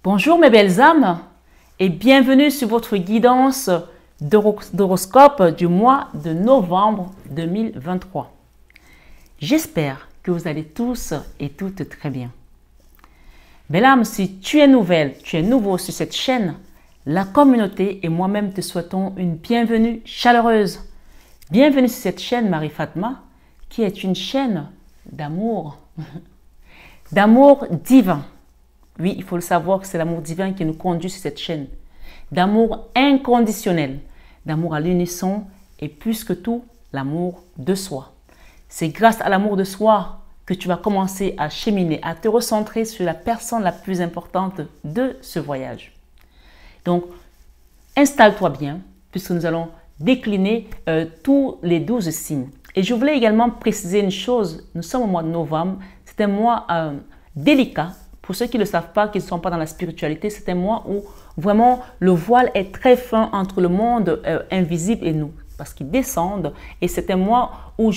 Bonjour mes belles âmes et bienvenue sur votre guidance d'horoscope du mois de novembre 2023. J'espère que vous allez tous et toutes très bien. Belle âme, si tu es nouvelle, tu es nouveau sur cette chaîne, la communauté et moi-même te souhaitons une bienvenue chaleureuse. Bienvenue sur cette chaîne Marie Fatma qui est une chaîne d'amour, d'amour divin. Oui, il faut le savoir que c'est l'amour divin qui nous conduit sur cette chaîne. D'amour inconditionnel, d'amour à l'unisson et plus que tout, l'amour de soi. C'est grâce à l'amour de soi que tu vas commencer à cheminer, à te recentrer sur la personne la plus importante de ce voyage. Donc, installe-toi bien puisque nous allons décliner tous les 12 signes. Et je voulais également préciser une chose, nous sommes au mois de novembre, c'est un mois délicat. Pour ceux qui ne le savent pas, qui ne sont pas dans la spiritualité, c'est un mois où vraiment le voile est très fin entre le monde invisible et nous. Parce qu'ils descendent et c'est un mois où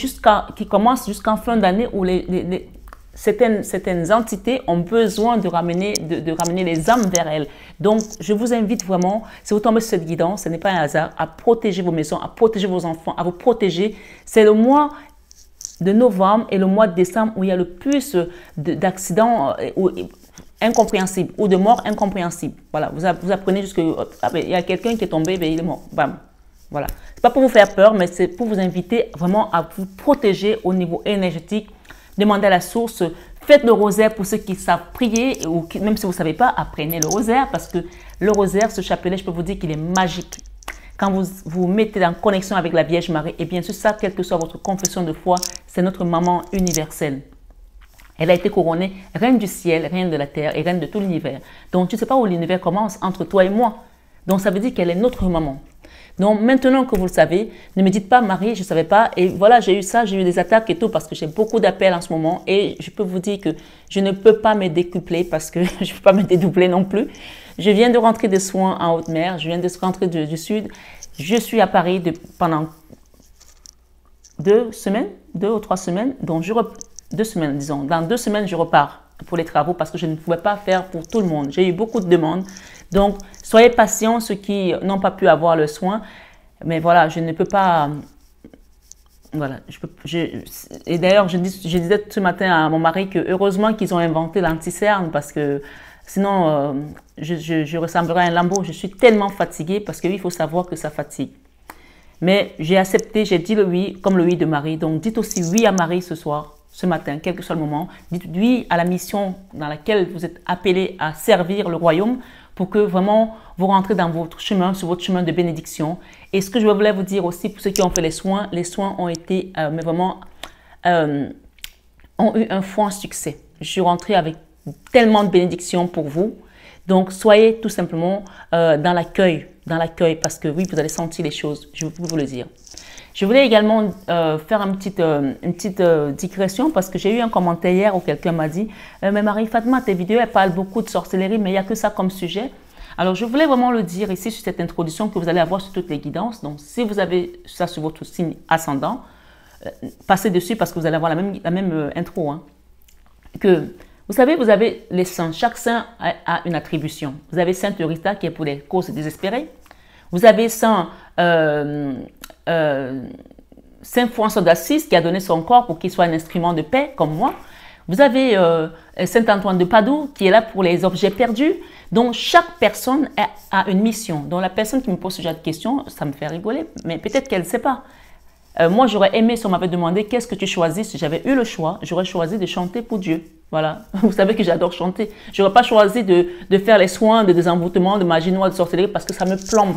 qui commence jusqu'en fin d'année où certaines entités ont besoin de ramener les âmes vers elles. Donc, je vous invite vraiment, si vous tombez sur cette guidance, ce n'est pas un hasard, à protéger vos maisons, à protéger vos enfants, à vous protéger. C'est le mois de novembre et le mois de décembre où il y a le plus d'accidents incompréhensibles ou de morts incompréhensibles. Voilà, vous apprenez juste que il y a quelqu'un qui est tombé, ben, il est mort. Bam. Voilà. C'est pas pour vous faire peur, mais c'est pour vous inviter vraiment à vous protéger au niveau énergétique. Demandez à la source, faites le rosaire pour ceux qui savent prier ou même si vous ne savez pas, apprenez le rosaire parce que le rosaire, ce chapelet, je peux vous dire qu'il est magique. Quand vous vous mettez en connexion avec la Vierge Marie, et bien sûr ça, quelle que soit votre confession de foi, c'est notre maman universelle. Elle a été couronnée reine du ciel, reine de la terre et reine de tout l'univers. Donc tu ne sais pas où l'univers commence, entre toi et moi. Donc ça veut dire qu'elle est notre maman. Donc maintenant que vous le savez, ne me dites pas Marie, je ne savais pas et voilà j'ai eu ça, j'ai eu des attaques et tout parce que j'ai beaucoup d'appels en ce moment et je peux vous dire que je ne peux pas me décupler parce que je ne peux pas me dédoubler non plus. Je viens de rentrer des soins en haute mer, je viens de rentrer du sud. Je suis à Paris pendant 2 ou 3 semaines, donc 2 semaines disons. Dans 2 semaines, je repars pour les travaux parce que je ne pouvais pas faire pour tout le monde. J'ai eu beaucoup de demandes. Donc, soyez patients ceux qui n'ont pas pu avoir le soin. Mais voilà, je ne peux pas... Voilà. Et d'ailleurs, je disais ce matin à mon mari que heureusement qu'ils ont inventé l'anti-cerne parce que sinon, je ressemblerais à un lambeau. Je suis tellement fatiguée parce qu'il faut savoir que ça fatigue. Mais j'ai accepté, j'ai dit le oui comme le oui de Marie. Donc, dites aussi oui à Marie ce soir. Ce matin, quel que soit le moment, dites oui à la mission dans laquelle vous êtes appelé à servir le royaume pour que vraiment vous rentrez dans votre chemin, sur votre chemin de bénédiction. Et ce que je voulais vous dire aussi pour ceux qui ont fait les soins ont été, mais vraiment, ont eu un franc succès. Je suis rentrée avec tellement de bénédictions pour vous. Donc, soyez tout simplement dans l'accueil parce que oui, vous allez sentir les choses, je peux vous le dire. Je voulais également faire une petite digression parce que j'ai eu un commentaire hier où quelqu'un m'a dit « Mais Marie Fatma, tes vidéos, elles parlent beaucoup de sorcellerie, mais il n'y a que ça comme sujet. » Alors, je voulais vraiment le dire ici sur cette introduction que vous allez avoir sur toutes les guidances. Donc, si vous avez ça sur votre signe ascendant, passez dessus parce que vous allez avoir la même intro. Hein. Vous savez, vous avez les saints. Chaque saint a une attribution. Vous avez Sainte Rita qui est pour les causes désespérées. Vous avez Saint François d'Assise qui a donné son corps pour qu'il soit un instrument de paix comme moi. Vous avez Saint Antoine de Padoue qui est là pour les objets perdus. Donc chaque personne a une mission. Donc la personne qui me pose ce genre de questions, ça me fait rigoler, mais peut-être qu'elle ne sait pas. Moi j'aurais aimé, si on m'avait demandé qu'est-ce que tu choisis, si j'avais eu le choix, j'aurais choisi de chanter pour Dieu. Voilà, vous savez que j'adore chanter. Je n'aurais pas choisi de faire les soins de désenvoûtement, de magie noire, de sorcellerie parce que ça me plombe.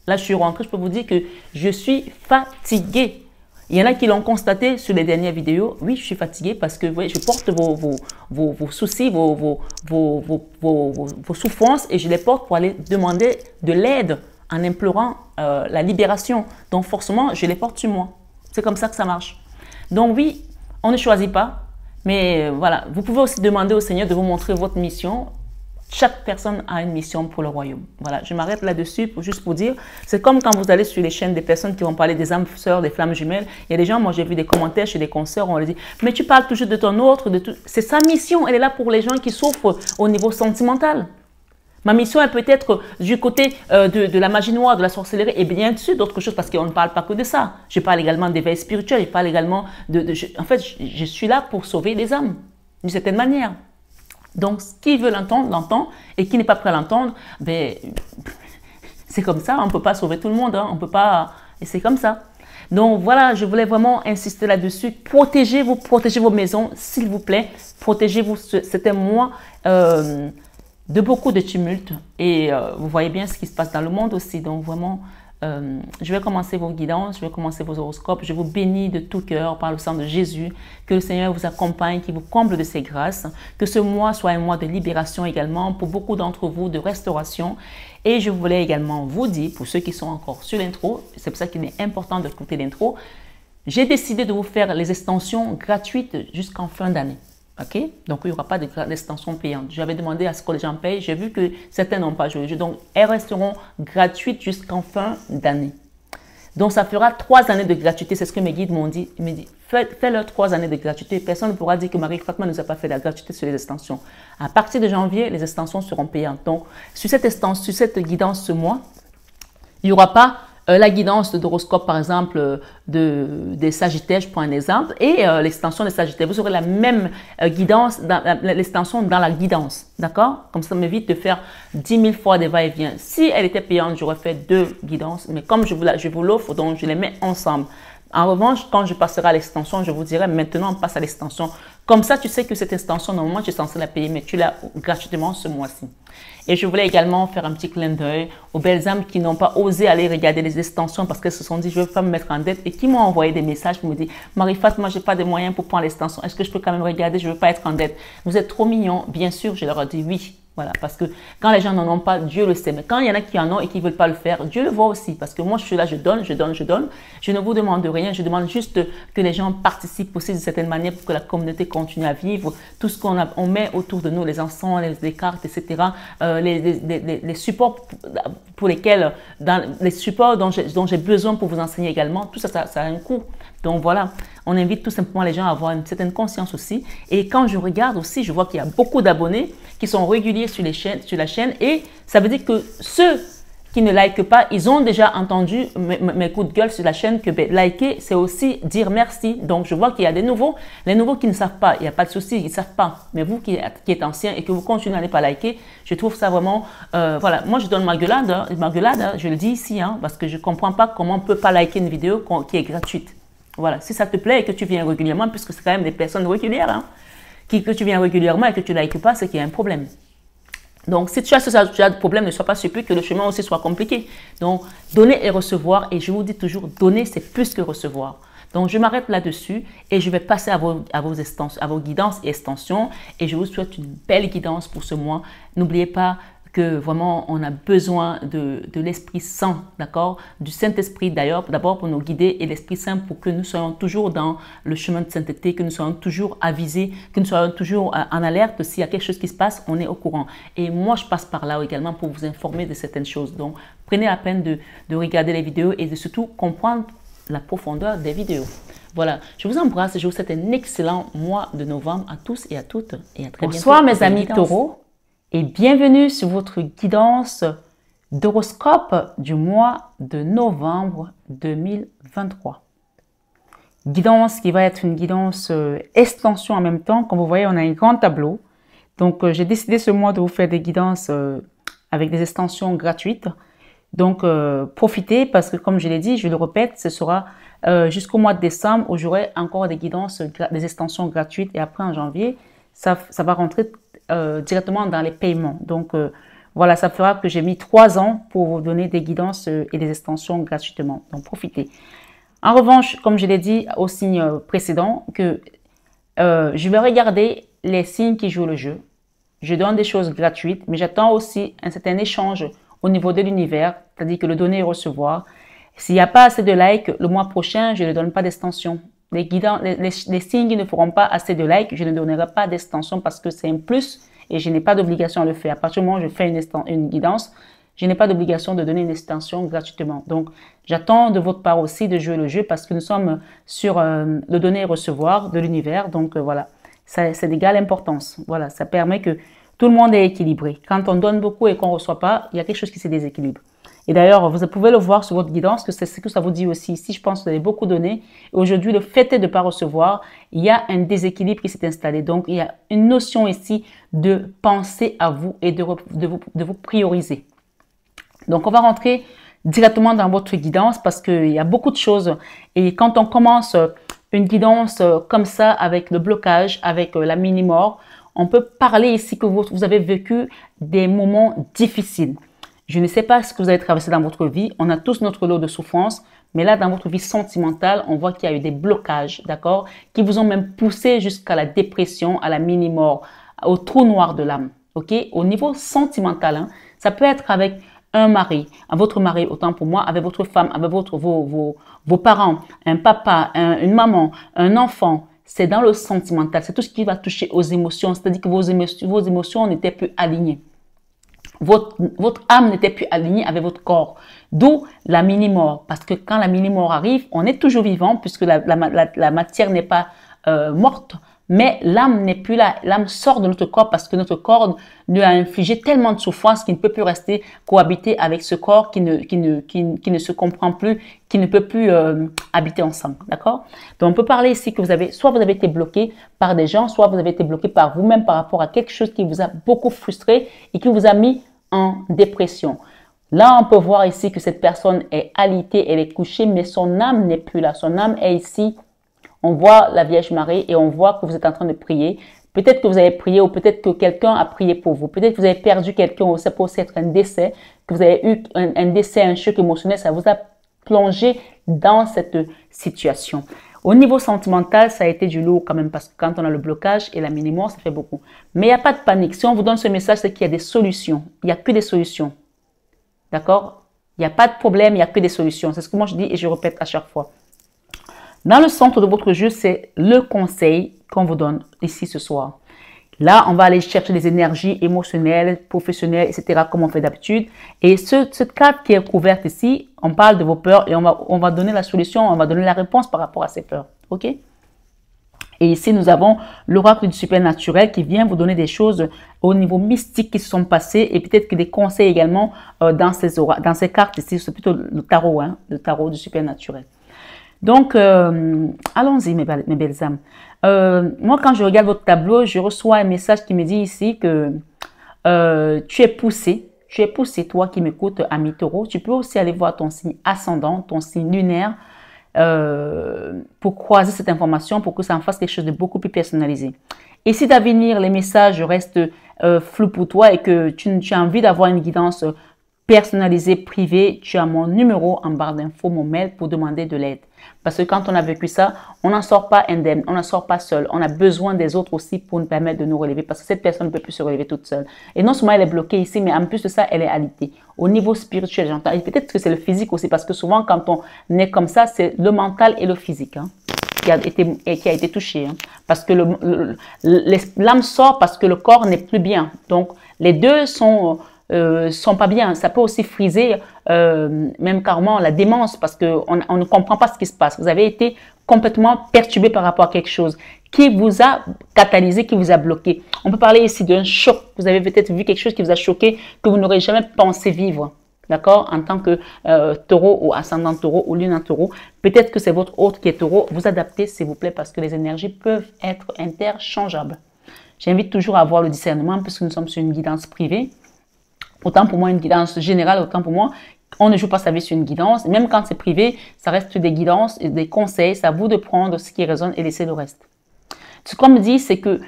Là, je suis rentrée, je peux vous dire que je suis fatiguée. Il y en a qui l'ont constaté sur les dernières vidéos. Oui, je suis fatiguée parce que oui, je porte vos soucis, vos souffrances et je les porte pour aller demander de l'aide en implorant la libération. Donc, forcément, je les porte sur moi. C'est comme ça que ça marche. Donc, oui, on ne choisit pas. Mais voilà, vous pouvez aussi demander au Seigneur de vous montrer votre mission. Chaque personne a une mission pour le royaume. Voilà, je m'arrête là-dessus juste pour dire, c'est comme quand vous allez sur les chaînes des personnes qui vont parler des âmes sœurs, des flammes jumelles. Il y a des gens, moi j'ai vu des commentaires chez des consoeurs, on leur dit, mais tu parles toujours de ton autre, de tout. C'est sa mission, elle est là pour les gens qui souffrent au niveau sentimental. Ma mission est peut-être du côté de la magie noire, de la sorcellerie et bien sûr d'autres choses parce qu'on ne parle pas que de ça. Je parle également d'éveil spirituel, je parle également en fait, je suis là pour sauver des âmes d'une certaine manière. Donc, qui veut l'entendre, l'entend et qui n'est pas prêt à l'entendre, ben, c'est comme ça, on ne peut pas sauver tout le monde, hein, on peut pas, et c'est comme ça. Donc voilà, je voulais vraiment insister là-dessus. Protégez vos maisons, s'il vous plaît. Protégez-vous. C'était moi de beaucoup de tumultes. Et vous voyez bien ce qui se passe dans le monde aussi. Donc vraiment, je vais commencer vos guidances, je vais commencer vos horoscopes. Je vous bénis de tout cœur par le sang de Jésus. Que le Seigneur vous accompagne, qu'il vous comble de ses grâces. Que ce mois soit un mois de libération également pour beaucoup d'entre vous, de restauration. Et je voulais également vous dire, pour ceux qui sont encore sur l'intro, c'est pour ça qu'il est important d'écouter l'intro, j'ai décidé de vous faire les extensions gratuites jusqu'en fin d'année. Ok? Donc, il n'y aura pas d'extension payante. J'avais demandé à ce que les gens payent. J'ai vu que certains n'ont pas joué le jeu. Donc, elles resteront gratuites jusqu'en fin d'année. Donc, ça fera 3 années de gratuité. C'est ce que mes guides m'ont dit. Ils m'ont dit, fais-leur 3 années de gratuité. Personne ne pourra dire que Marie-Fatma ne nous a pas fait la gratuité sur les extensions. À partir de janvier, les extensions seront payantes. Donc, sur cette guidance ce mois, il n'y aura pas la guidance d'horoscope, par exemple, des Sagittaires, je prends un exemple, et l'extension des Sagittaires. Vous aurez la même guidance, l'extension dans la guidance, d'accord? Comme ça m'évite de faire 10 000 fois des va-et-vient. Si elle était payante, j'aurais fait 2 guidances, mais comme je vous l'offre, donc je les mets ensemble. En revanche, quand je passerai à l'extension, je vous dirai maintenant on passe à l'extension. Comme ça, tu sais que cette extension, normalement, tu es censé la payer, mais tu l'as gratuitement ce mois-ci. Et je voulais également faire un petit clin d'œil aux belles âmes qui n'ont pas osé aller regarder les extensions parce qu'elles se sont dit, je ne veux pas me mettre en dette et qui m'ont envoyé des messages pour me dire, Marie-Fat, moi, je n'ai pas de moyens pour prendre l'extension. Est-ce que je peux quand même regarder? Je ne veux pas être en dette. Vous êtes trop mignons. Bien sûr, je leur ai dit oui. Voilà, parce que quand les gens n'en ont pas, Dieu le sait. Mais quand il y en a qui en ont et qui ne veulent pas le faire, Dieu le voit aussi. Parce que moi, je suis là, je donne, je donne, je donne. Je ne vous demande rien. Je demande juste que les gens participent aussi de certaine manière pour que la communauté continue à vivre. Tout ce on met autour de nous, les encens, les cartes, etc. Les supports pour lesquels, les supports dont j'ai besoin pour vous enseigner également, tout ça, ça a un coût. Donc voilà, on invite tout simplement les gens à avoir une certaine conscience aussi. Et quand je regarde aussi, je vois qu'il y a beaucoup d'abonnés qui sont réguliers sur la chaîne. Et ça veut dire que ceux qui ne likent pas, ils ont déjà entendu mes coups de gueule sur la chaîne que liker, c'est aussi dire merci. Donc je vois qu'il y a des nouveaux. Les nouveaux qui ne savent pas, il n'y a pas de souci, ils ne savent pas. Mais vous qui êtes ancien et que vous continuez à ne pas liker, je trouve ça vraiment... voilà, moi je donne ma gueulade, je le dis ici, hein, parce que je ne comprends pas comment on ne peut pas liker une vidéo qui est gratuite. Voilà, si ça te plaît et que tu viens régulièrement, puisque c'est quand même des personnes régulières, hein, que tu viens régulièrement et que tu ne likes pas, c'est qu'il y a un problème. Donc, si tu as ce genre de problème, ne sois pas surpris que le chemin aussi soit compliqué. Donc, donner et recevoir, et je vous dis toujours, donner, c'est plus que recevoir. Donc, je m'arrête là-dessus et je vais passer à vos guidances et extensions. Et je vous souhaite une belle guidance pour ce mois. N'oubliez pas que vraiment on a besoin de l'Esprit Saint, d'accord? Du Saint-Esprit d'ailleurs, d'abord pour nous guider et l'Esprit Saint pour que nous soyons toujours dans le chemin de sainteté, que nous soyons toujours avisés, que nous soyons toujours en alerte. S'il y a quelque chose qui se passe, on est au courant. Et moi, je passe par là également pour vous informer de certaines choses. Donc, prenez la peine de regarder les vidéos et de surtout comprendre la profondeur des vidéos. Voilà, je vous embrasse et je vous souhaite un excellent mois de novembre à tous et à toutes et à très bientôt. Bonsoir mes amis taureaux. Et bienvenue sur votre guidance d'horoscope du mois de novembre 2023. Guidance qui va être une guidance extension en même temps. Comme vous voyez, on a un grand tableau. Donc, j'ai décidé ce mois de vous faire des guidances avec des extensions gratuites. Donc, profitez parce que comme je l'ai dit, je le répète, ce sera jusqu'au mois de décembre où j'aurai encore des guidances, des extensions gratuites. Et après, en janvier, ça va rentrer directement dans les paiements. Donc, voilà, ça fera que j'ai mis 3 ans pour vous donner des guidances et des extensions gratuitement. Donc, profitez. En revanche, comme je l'ai dit au signe précédent, que je vais regarder les signes qui jouent le jeu. Je donne des choses gratuites, mais j'attends aussi un certain échange au niveau de l'univers, c'est-à-dire que le donner et recevoir. S'il n'y a pas assez de likes, le mois prochain, je ne donne pas d'extension. Les signes qui ne feront pas assez de likes, je ne donnerai pas d'extension parce que c'est un plus et je n'ai pas d'obligation à le faire. À partir du moment où je fais une guidance, je n'ai pas d'obligation de donner une extension gratuitement. Donc, j'attends de votre part aussi de jouer le jeu parce que nous sommes sur le donner et recevoir de l'univers. Donc, voilà, c'est d'égale importance. Voilà, ça permet que Tout le monde est équilibré. Quand on donne beaucoup et qu'on ne reçoit pas, il y a quelque chose qui se déséquilibre. Et d'ailleurs, vous pouvez le voir sur votre guidance, que c'est ce que ça vous dit aussi. Ici, je pense que vous avez beaucoup donné. Et aujourd'hui, le fait est de ne pas recevoir, il y a un déséquilibre qui s'est installé. Donc, il y a une notion ici de penser à vous et de vous prioriser. Donc, on va rentrer directement dans votre guidance parce qu'il y a beaucoup de choses. Et quand on commence une guidance comme ça, avec le blocage, avec la mini-mort, on peut parler ici que vous avez vécu des moments difficiles. Je ne sais pas ce que vous avez traversé dans votre vie. On a tous notre lot de souffrance. Mais là, dans votre vie sentimentale, on voit qu'il y a eu des blocages, d'accord, qui vous ont même poussé jusqu'à la dépression, à la mini-mort, au trou noir de l'âme, ok? Au niveau sentimental, hein, ça peut être avec un mari, votre mari, autant pour moi, avec votre femme, avec vos parents, un papa, une maman, un enfant. C'est dans le sentimental. C'est tout ce qui va toucher aux émotions. C'est-à-dire que vos émotions n'étaient plus alignées. Votre âme n'était plus alignée avec votre corps. D'où la mini-mort. Parce que quand la mini-mort arrive, on est toujours vivant puisque la matière n'est pas morte. Mais l'âme n'est plus là. L'âme sort de notre corps parce que notre corps lui a infligé tellement de souffrance qu'il ne peut plus rester cohabiter avec ce corps qui ne se comprend plus, qui ne peut plus habiter ensemble. D'accord? Donc, on peut parler ici que soit vous avez été bloqué par des gens, soit vous avez été bloqué par vous-même par rapport à quelque chose qui vous a beaucoup frustré et qui vous a mis en dépression. Là, on peut voir ici que cette personne est alitée, elle est couchée, mais son âme n'est plus là. Son âme est ici. On voit la Vierge Marie et on voit que vous êtes en train de prier. Peut-être que vous avez prié ou peut-être que quelqu'un a prié pour vous. Peut-être que vous avez perdu quelqu'un, ça peut aussi être un décès, que vous avez eu un décès, un choc émotionnel, ça vous a plongé dans cette situation. Au niveau sentimental, ça a été du lourd quand même parce que quand on a le blocage et la mini-mort, ça fait beaucoup. Mais il n'y a pas de panique. Si on vous donne ce message, c'est qu'il y a des solutions. Il n'y a que des solutions. D'accord? Il n'y a pas de problème, il n'y a que des solutions. C'est ce que moi je dis et je répète à chaque fois. Dans le centre de votre jeu, c'est le conseil qu'on vous donne ici ce soir. Là, on va aller chercher des énergies émotionnelles, professionnelles, etc. comme on fait d'habitude. Et cette carte qui est couverte ici, on parle de vos peurs et on va donner la solution, on va donner la réponse par rapport à ces peurs. OK? Et ici, nous avons l'oracle du supernaturel qui vient vous donner des choses au niveau mystique qui se sont passées et peut-être que des conseils également dans ces cartes ici. C'est plutôt le tarot, hein, le tarot du supernaturel. Donc, allons-y mes belles âmes. Moi, quand je regarde votre tableau, je reçois un message qui me dit ici que tu es poussé, toi qui m'écoutes, ami taureau. Tu peux aussi aller voir ton signe ascendant, ton signe lunaire, pour croiser cette information, pour que ça en fasse quelque chose de beaucoup plus personnalisé. Et si d'avenir, les messages restent flous pour toi et que tu as envie d'avoir une guidance personnalisée, privée, tu as mon numéro en barre d'infos, mon mail pour demander de l'aide. Parce que quand on a vécu ça, on n'en sort pas indemne, on n'en sort pas seul. On a besoin des autres aussi pour nous permettre de nous relever parce que cette personne ne peut plus se relever toute seule. Et non seulement elle est bloquée ici, mais en plus de ça, elle est alitée. Au niveau spirituel, j'entends. Et peut-être que c'est le physique aussi parce que souvent, quand on est comme ça, c'est le mental et le physique qui a été touché. Parce que l'âme sort parce que le corps n'est plus bien. Donc, les deux sont pas bien. Ça peut aussi friser même carrément la démence parce qu'on ne comprend pas ce qui se passe. Vous avez été complètement perturbé par rapport à quelque chose qui vous a catalysé, qui vous a bloqué. On peut parler ici d'un choc. Vous avez peut-être vu quelque chose qui vous a choqué, que vous n'aurez jamais pensé vivre. D'accord? En tant que taureau ou ascendant taureau ou lune en taureau, peut-être que c'est votre hôte qui est taureau. Vous adaptez s'il vous plaît parce que les énergies peuvent être interchangeables. J'invite toujours à avoir le discernement puisque nous sommes sur une guidance privée. Autant pour moi une guidance générale, autant pour moi, on ne joue pas sa vie sur une guidance. Même quand c'est privé, ça reste des guidances et des conseils. C'est à vous de prendre ce qui résonne et laisser le reste. Ce qu'on me dit, c'est que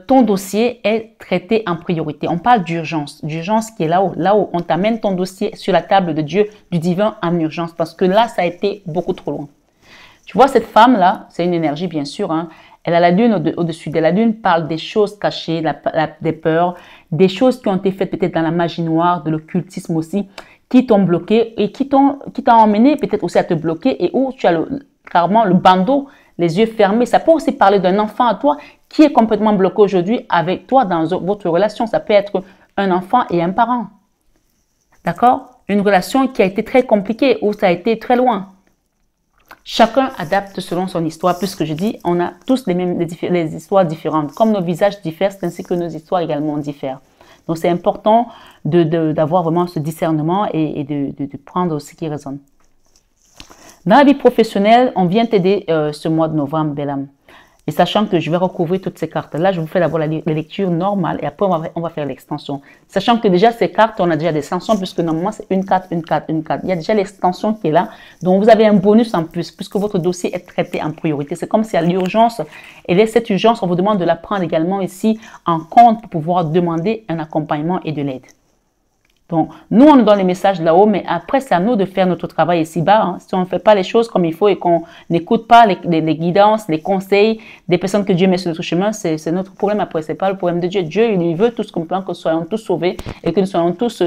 ton dossier est traité en priorité. On parle d'urgence. D'urgence qui est là où on t'amène ton dossier sur la table de Dieu, du divin en urgence. Parce que là, ça a été beaucoup trop loin. Tu vois, cette femme-là, c'est une énergie bien sûr, elle a la lune au-dessus d'elle. La lune parle des choses cachées, des peurs, des choses qui ont été faites peut-être dans la magie noire, de l'occultisme aussi, qui t'ont bloqué et qui t'ont emmené peut-être aussi à te bloquer et où tu as carrément le bandeau, les yeux fermés. Ça peut aussi parler d'un enfant à toi qui est complètement bloqué aujourd'hui avec toi dans votre relation. Ça peut être un enfant et un parent. D'accord? Une relation qui a été très compliquée ou ça a été très loin. Chacun adapte selon son histoire, puisque je dis, on a tous les histoires différentes. Comme nos visages diffèrent, c'est ainsi que nos histoires également diffèrent. Donc, c'est important d'avoir vraiment ce discernement et de prendre ce qui résonne. Dans la vie professionnelle, on vient t'aider ce mois de novembre, belle âme. Et sachant que je vais recouvrir toutes ces cartes-là, je vous fais d'abord la lecture normale et après on va faire l'extension. Sachant que déjà ces cartes, on a déjà des extensions puisque normalement c'est une carte, une carte, une carte. Il y a déjà l'extension qui est là. Donc vous avez un bonus en plus puisque votre dossier est traité en priorité. C'est comme si à l'urgence, et cette urgence, on vous demande de la prendre également ici en compte pour pouvoir demander un accompagnement et de l'aide. Donc, nous, on nous donne les messages là-haut, mais après, c'est à nous de faire notre travail ici-bas. Hein. Si on ne fait pas les choses comme il faut et qu'on n'écoute pas les guidances, les conseils des personnes que Dieu met sur notre chemin, c'est notre problème après. Ce n'est pas le problème de Dieu. Dieu, il veut tout ce qu'on peut, que nous soyons tous sauvés et que nous soyons tous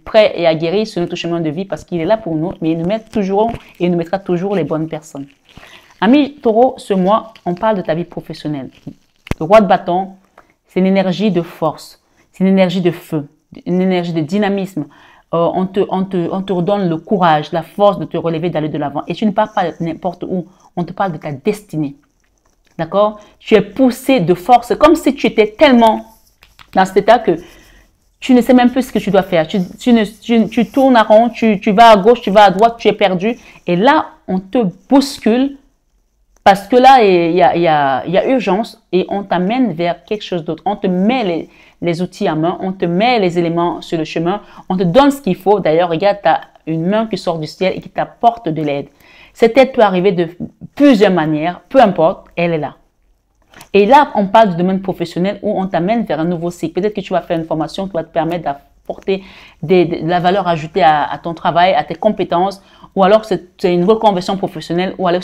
prêts et aguerris sur notre chemin de vie parce qu'il est là pour nous, mais il nous met toujours et il nous mettra toujours les bonnes personnes. Ami Taureau, ce mois, on parle de ta vie professionnelle. Le roi de bâton, c'est une énergie de force, c'est une énergie de feu, une énergie de dynamisme. On te redonne le courage, la force de te relever, d'aller de l'avant. Et tu ne parles pas n'importe où, on te parle de ta destinée. D'accord? Tu es poussé de force, comme si tu étais tellement dans cet état que tu ne sais même plus ce que tu dois faire. Tu tournes à rond, tu vas à gauche, tu vas à droite, tu es perdu. Et là, on te bouscule parce que là, il y a urgence et on t'amène vers quelque chose d'autre. On te met les outils à main, on te met les éléments sur le chemin, on te donne ce qu'il faut. D'ailleurs, regarde, tu as une main qui sort du ciel et qui t'apporte de l'aide. Cette aide peut arriver de plusieurs manières, peu importe, elle est là. Et là, on parle du domaine professionnel où on t'amène vers un nouveau cycle. Peut-être que tu vas faire une formation qui va te permettre d'apporter de la valeur ajoutée à ton travail, à tes compétences, ou alors c'est une reconversion professionnelle, ou alors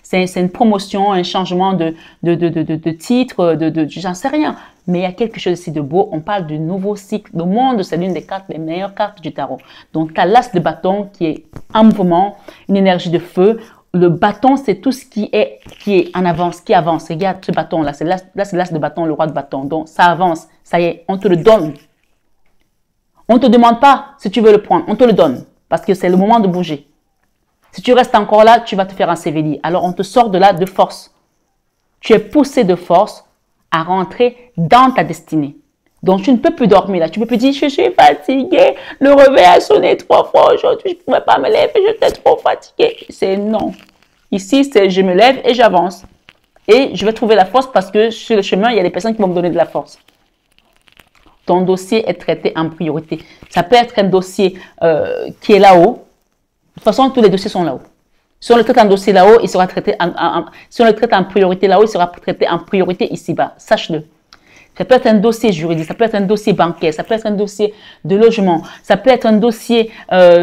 c'est une promotion, un changement de titre, j'en sais rien. Mais il y a quelque chose ici de beau. On parle du nouveau cycle. Le monde, c'est l'une des cartes, les meilleures cartes du tarot. Donc, tu as l'as de bâton qui est en mouvement, une énergie de feu. Le bâton, c'est tout ce qui est en avance, qui avance. Regarde ce bâton-là, c'est l'as de bâton, le roi de bâton. Donc, ça avance. Ça y est, on te le donne. On ne te demande pas si tu veux le prendre. On te le donne parce que c'est le moment de bouger. Si tu restes encore là, tu vas te faire ensevelir. Alors, on te sort de là de force. Tu es poussé de force à rentrer dans ta destinée. Donc, tu ne peux plus dormir là. Tu ne peux plus dire, je suis fatiguée, le réveil a sonné 3 fois aujourd'hui, je ne pouvais pas me lever, j'étais trop fatiguée. C'est non. Ici, c'est je me lève et j'avance. Et je vais trouver la force parce que sur le chemin, il y a des personnes qui vont me donner de la force. Ton dossier est traité en priorité. Ça peut être un dossier qui est là-haut. De toute façon, tous les dossiers sont là-haut. Si on le traite en dossier là-haut, il sera traité si on le traite en priorité là-haut, il sera traité en priorité ici-bas. Sache-le. Ça peut être un dossier juridique, ça peut être un dossier bancaire, ça peut être un dossier de logement, ça peut être un dossier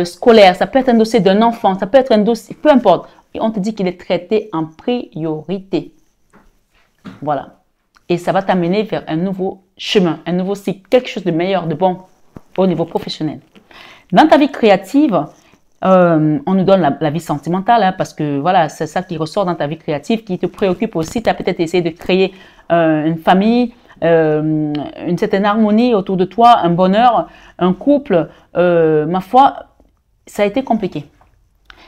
scolaire, ça peut être un dossier d'un enfant, ça peut être un dossier, peu importe. Et on te dit qu'il est traité en priorité. Voilà. Et ça va t'amener vers un nouveau chemin, un nouveau cycle, quelque chose de meilleur, de bon au niveau professionnel. Dans ta vie créative, on nous donne la vie sentimentale, hein, parce que voilà, c'est ça qui ressort dans ta vie créative, qui te préoccupe aussi. Tu as peut-être essayé de créer une famille, une certaine harmonie autour de toi, un bonheur, un couple. Ma foi, ça a été compliqué.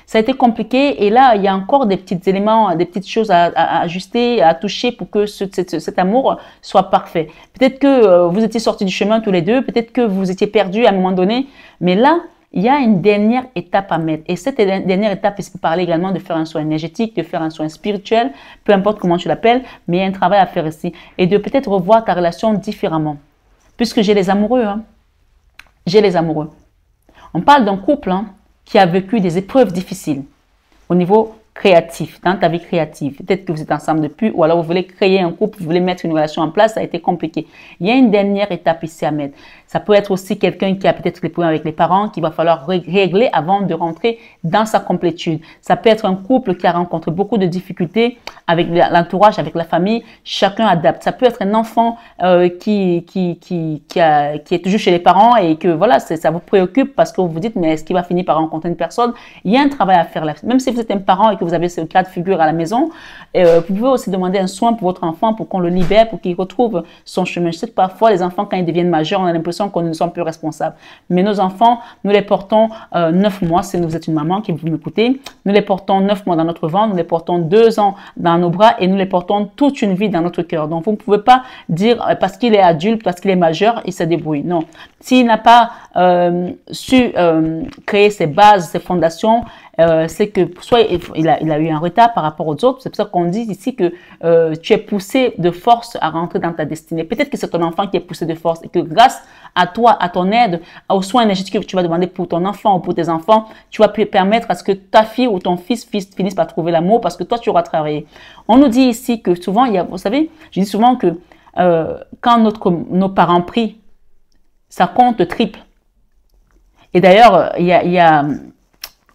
Ça a été compliqué et là, il y a encore des petits éléments, des petites choses à ajuster, à toucher pour que cet amour soit parfait. Peut-être que vous étiez sortis du chemin tous les deux, peut-être que vous étiez perdus à un moment donné, mais là, il y a une dernière étape à mettre. Et cette dernière étape, il peut parler également de faire un soin énergétique, de faire un soin spirituel, peu importe comment tu l'appelles, mais il y a un travail à faire ici. Et de peut-être revoir ta relation différemment. Puisque j'ai les amoureux. Hein. J'ai les amoureux. On parle d'un couple qui a vécu des épreuves difficiles au niveau créatif, dans ta vie créative. Peut-être que vous êtes ensemble depuis ou alors vous voulez créer un couple, vous voulez mettre une relation en place, ça a été compliqué. Il y a une dernière étape ici à mettre. Ça peut être aussi quelqu'un qui a peut-être des problèmes avec les parents, qu'il va falloir régler avant de rentrer dans sa complétude. Ça peut être un couple qui a rencontré beaucoup de difficultés avec l'entourage, avec la famille. Chacun adapte. Ça peut être un enfant qui est toujours chez les parents et que voilà, ça vous préoccupe parce que vous vous dites, mais est-ce qu'il va finir par rencontrer une personne? Il y a un travail à faire là. Même si vous êtes un parent et que vous avez ce cas de figure à la maison, vous pouvez aussi demander un soin pour votre enfant pour qu'on le libère, pour qu'il retrouve son chemin. Je sais que parfois, les enfants, quand ils deviennent majeurs, on a l'impression l'impression qu'on ne sommes plus responsables. Mais nos enfants, nous les portons 9 mois, si vous êtes une maman qui vous m'écoutez, nous les portons 9 mois dans notre ventre, nous les portons 2 ans dans nos bras et nous les portons toute une vie dans notre cœur. Donc, vous ne pouvez pas dire parce qu'il est adulte, parce qu'il est majeur, il se débrouille. Non. S'il n'a pas su créer ses bases, ses fondations, c'est que soit il a eu un retard par rapport aux autres. C'est pour ça qu'on dit ici que tu es poussé de force à rentrer dans ta destinée. Peut-être que c'est ton enfant qui est poussé de force et que grâce à toi, à ton aide, aux soins énergétiques que tu vas demander pour ton enfant ou pour tes enfants, tu vas permettre à ce que ta fille ou ton fils finisse par trouver l'amour parce que toi, tu auras travaillé. On nous dit ici que souvent, vous savez, je dis souvent que quand nos parents prient, ça compte triple. Et d'ailleurs, il y a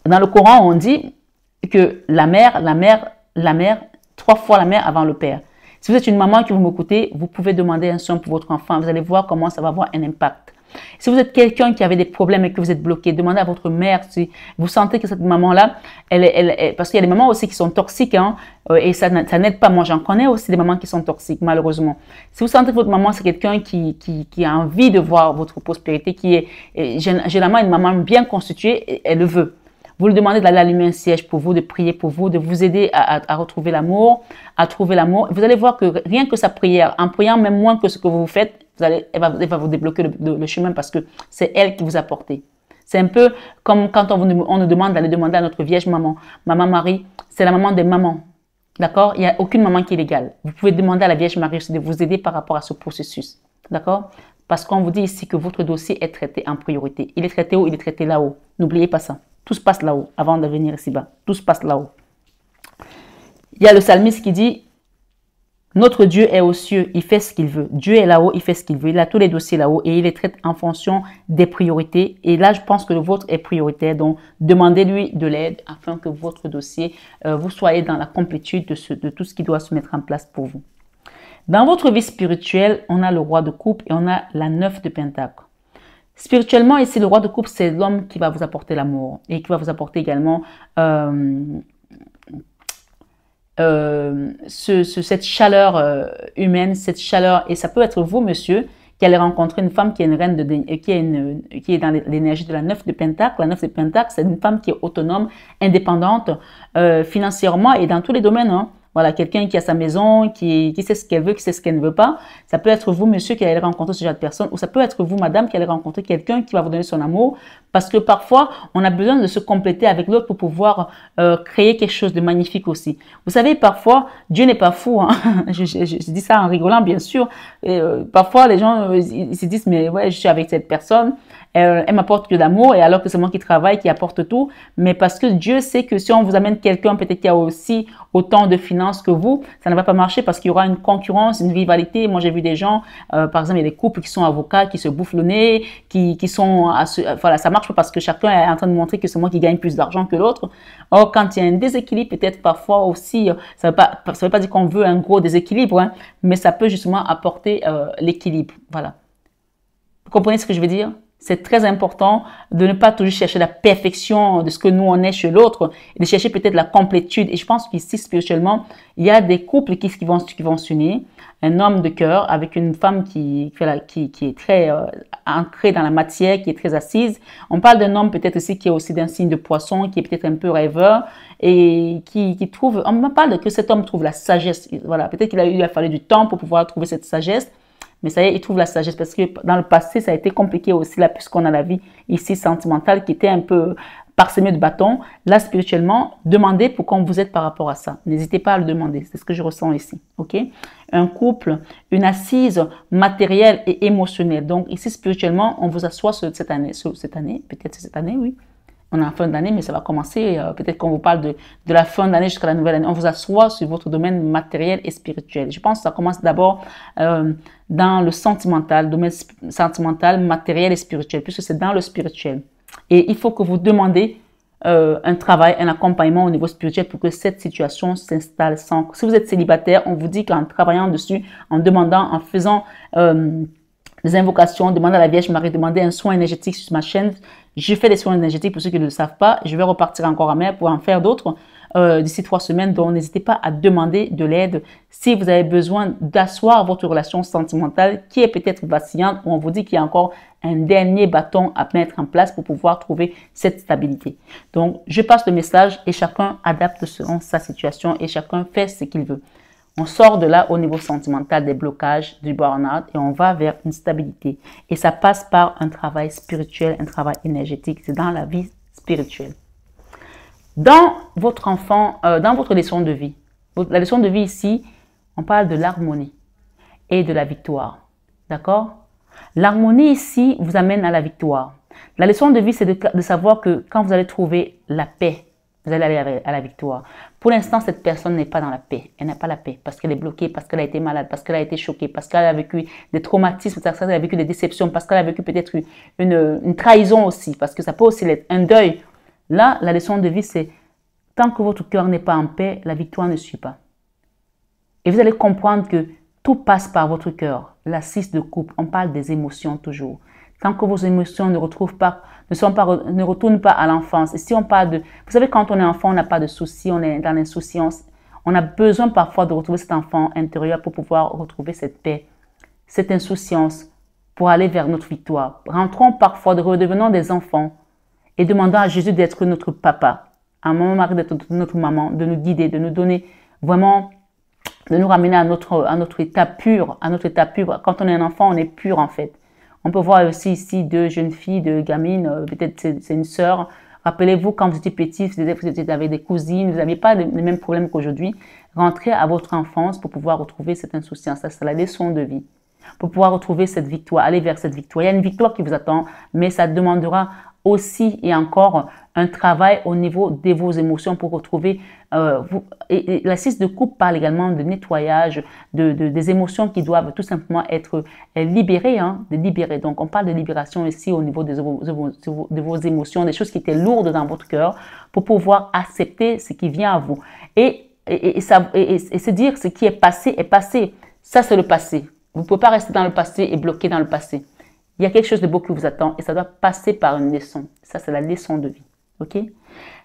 dans le Coran, on dit que la mère, 3 fois la mère avant le père. Si vous êtes une maman qui vous m'écoutez, vous pouvez demander un soin pour votre enfant. Vous allez voir comment ça va avoir un impact. Si vous êtes quelqu'un qui avait des problèmes et que vous êtes bloqué, demandez à votre mère si vous sentez que cette maman-là, parce qu'il y a des mamans aussi qui sont toxiques, hein, et ça n'aide pas. Moi, j'en connais aussi des mamans qui sont toxiques, malheureusement. Si vous sentez que votre maman, c'est quelqu'un qui a envie de voir votre prospérité, qui est généralement une maman bien constituée, elle le veut. Vous lui demandez d'aller allumer un siège pour vous, de prier pour vous, de vous aider à retrouver l'amour, à trouver l'amour. Vous allez voir que rien que sa prière, en priant même moins que ce que vous faites, elle va vous débloquer le chemin parce que c'est elle qui vous a porté. C'est un peu comme quand on nous demande d'aller demander à notre Vierge Maman. Maman Marie, c'est la maman des mamans. D'accord? Il n'y a aucune maman qui est égale. Vous pouvez demander à la Vierge Marie de vous aider par rapport à ce processus. D'accord? Parce qu'on vous dit ici que votre dossier est traité en priorité. Il est traité où? Il est traité là-haut. N'oubliez pas ça. Tout se passe là-haut, avant de venir ici-bas. Tout se passe là-haut. Il y a le psalmiste qui dit, notre Dieu est aux cieux, il fait ce qu'il veut. Dieu est là-haut, il fait ce qu'il veut. Il a tous les dossiers là-haut et il les traite en fonction des priorités. Et là, je pense que le vôtre est prioritaire. Donc, demandez-lui de l'aide afin que votre dossier, vous soyez dans la complétude de tout ce qui doit se mettre en place pour vous. Dans votre vie spirituelle, on a le roi de coupe et on a la 9 de pentacle. Spirituellement, ici, le roi de coupe, c'est l'homme qui va vous apporter l'amour et qui va vous apporter également cette chaleur humaine, cette chaleur. Et ça peut être vous, monsieur, qui allez rencontrer une femme qui est une reine qui est dans l'énergie de la 9 de pentacle. La 9 de pentacle, c'est une femme qui est autonome, indépendante financièrement et dans tous les domaines, hein. Voilà, quelqu'un qui a sa maison, qui sait ce qu'elle veut, qui sait ce qu'elle ne veut pas. Ça peut être vous, monsieur, qui allez rencontrer ce genre de personne, ou ça peut être vous, madame, qui allez rencontrer quelqu'un qui va vous donner son amour. Parce que parfois, on a besoin de se compléter avec l'autre pour pouvoir créer quelque chose de magnifique aussi. Vous savez, parfois, Dieu n'est pas fou. Hein. Je dis ça en rigolant, bien sûr. Et, parfois, les gens ils se disent, mais ouais, je suis avec cette personne. Elle m'apporte que l'amour et alors que c'est moi qui travaille, qui apporte tout. Mais parce que Dieu sait que si on vous amène quelqu'un peut-être qui a aussi autant de finances que vous, ça ne va pas marcher parce qu'il y aura une concurrence, une rivalité. Moi, j'ai vu des gens, par exemple, il y a des couples qui sont avocats, qui se bouffent le nez, qui sont... voilà, ça marche pas parce que chacun est en train de montrer que c'est moi qui gagne plus d'argent que l'autre. Or, quand il y a un déséquilibre, peut-être parfois aussi, ça veut pas dire qu'on veut un gros déséquilibre, hein, mais ça peut justement apporter l'équilibre. Voilà. Vous comprenez ce que je veux dire? C'est très important de ne pas toujours chercher la perfection de ce que nous on est chez l'autre et de chercher peut-être la complétude. Et je pense qu'ici, spirituellement, il y a des couples qui vont s'unir. Un homme de cœur avec une femme qui est très ancrée dans la matière, qui est très assise. On parle d'un homme peut-être aussi qui est aussi d'un signe de poisson, qui est peut-être un peu rêveur et qui trouve, on me parle que cet homme trouve la sagesse. Voilà, peut-être qu'il lui a fallu du temps pour pouvoir trouver cette sagesse. Mais ça y est, il trouve la sagesse parce que dans le passé, ça a été compliqué aussi là, puisqu'on a la vie ici sentimentale qui était un peu parsemée de bâtons. Là, spirituellement, demandez pourquoi vous êtes par rapport à ça. N'hésitez pas à le demander. C'est ce que je ressens ici. OK? Un couple, une assise matérielle et émotionnelle. Donc, ici, spirituellement, on vous assoit cette année, peut-être cette année, oui. On est en fin d'année, mais ça va commencer. Peut-être qu'on vous parle de la fin d'année jusqu'à la nouvelle année. On vous assoit sur votre domaine matériel et spirituel. Je pense que ça commence d'abord dans le sentimental, domaine sentimental, matériel et spirituel, puisque c'est dans le spirituel. Et il faut que vous demandez un travail, un accompagnement au niveau spirituel pour que cette situation s'installe. Si vous êtes célibataire, on vous dit qu'en travaillant dessus, en demandant, en faisant des invocations, demandez à la Vierge Marie, demandez un soin énergétique sur ma chaîne. Je fais des soins énergétiques pour ceux qui ne le savent pas. Je vais repartir encore à mer pour en faire d'autres. d'ici 3 semaines. Donc, n'hésitez pas à demander de l'aide si vous avez besoin d'asseoir votre relation sentimentale qui est peut-être vacillante ou on vous dit qu'il y a encore un dernier bâton à mettre en place pour pouvoir trouver cette stabilité. Donc, je passe le message et chacun adapte selon sa situation et chacun fait ce qu'il veut. On sort de là au niveau sentimental des blocages, du burn-out et on va vers une stabilité. Et ça passe par un travail spirituel, un travail énergétique. C'est dans la vie spirituelle. Dans votre dans votre leçon de vie, la leçon de vie ici, on parle de l'harmonie et de la victoire. D'accord? L'harmonie ici vous amène à la victoire. La leçon de vie, c'est de savoir que quand vous allez trouver la paix, vous allez aller à la victoire. Pour l'instant, cette personne n'est pas dans la paix. Elle n'a pas la paix parce qu'elle est bloquée, parce qu'elle a été malade, parce qu'elle a été choquée, parce qu'elle a vécu des traumatismes, parce qu'elle a vécu des déceptions, parce qu'elle a vécu peut-être une trahison aussi, parce que ça peut aussi être un deuil. Là, la leçon de vie, c'est tant que votre cœur n'est pas en paix, la victoire ne suit pas. Et vous allez comprendre que tout passe par votre cœur. La 6 de coupe, on parle des émotions toujours. Tant que vos émotions ne retournent pas à l'enfance. Et si on parle de... Vous savez, quand on est enfant, on n'a pas de soucis, on est dans l'insouciance. On a besoin parfois de retrouver cet enfant intérieur pour pouvoir retrouver cette paix, cette insouciance, pour aller vers notre victoire. Rentrons parfois, redevenons des enfants et demandons à Jésus d'être notre papa, à maman Marie d'être notre maman, de nous guider, de nous donner vraiment, de nous ramener à notre état pur, Quand on est un enfant, on est pur en fait. On peut voir aussi ici 2 jeunes filles, 2 gamines, peut-être c'est une sœur. Rappelez-vous, quand vous étiez petit, vous étiez avec des cousines, vous n'aviez pas les mêmes problèmes qu'aujourd'hui. Rentrez à votre enfance pour pouvoir retrouver cette insouciance. Ça, c'est la leçon de vie. Pour pouvoir retrouver cette victoire, aller vers cette victoire. Il y a une victoire qui vous attend, mais ça demandera aussi et encore un travail au niveau de vos émotions pour retrouver et la 6 de coupe parle également de nettoyage des émotions qui doivent tout simplement être libérées, donc on parle de libération ici au niveau de vos émotions, des choses qui étaient lourdes dans votre cœur pour pouvoir accepter ce qui vient à vous et se dire ce qui est passé, ça c'est le passé. Vous ne pouvez pas rester dans le passé et bloquer dans le passé. Il y a quelque chose de beau qui vous attend et ça doit passer par une leçon. Ça, c'est la leçon de vie. OK?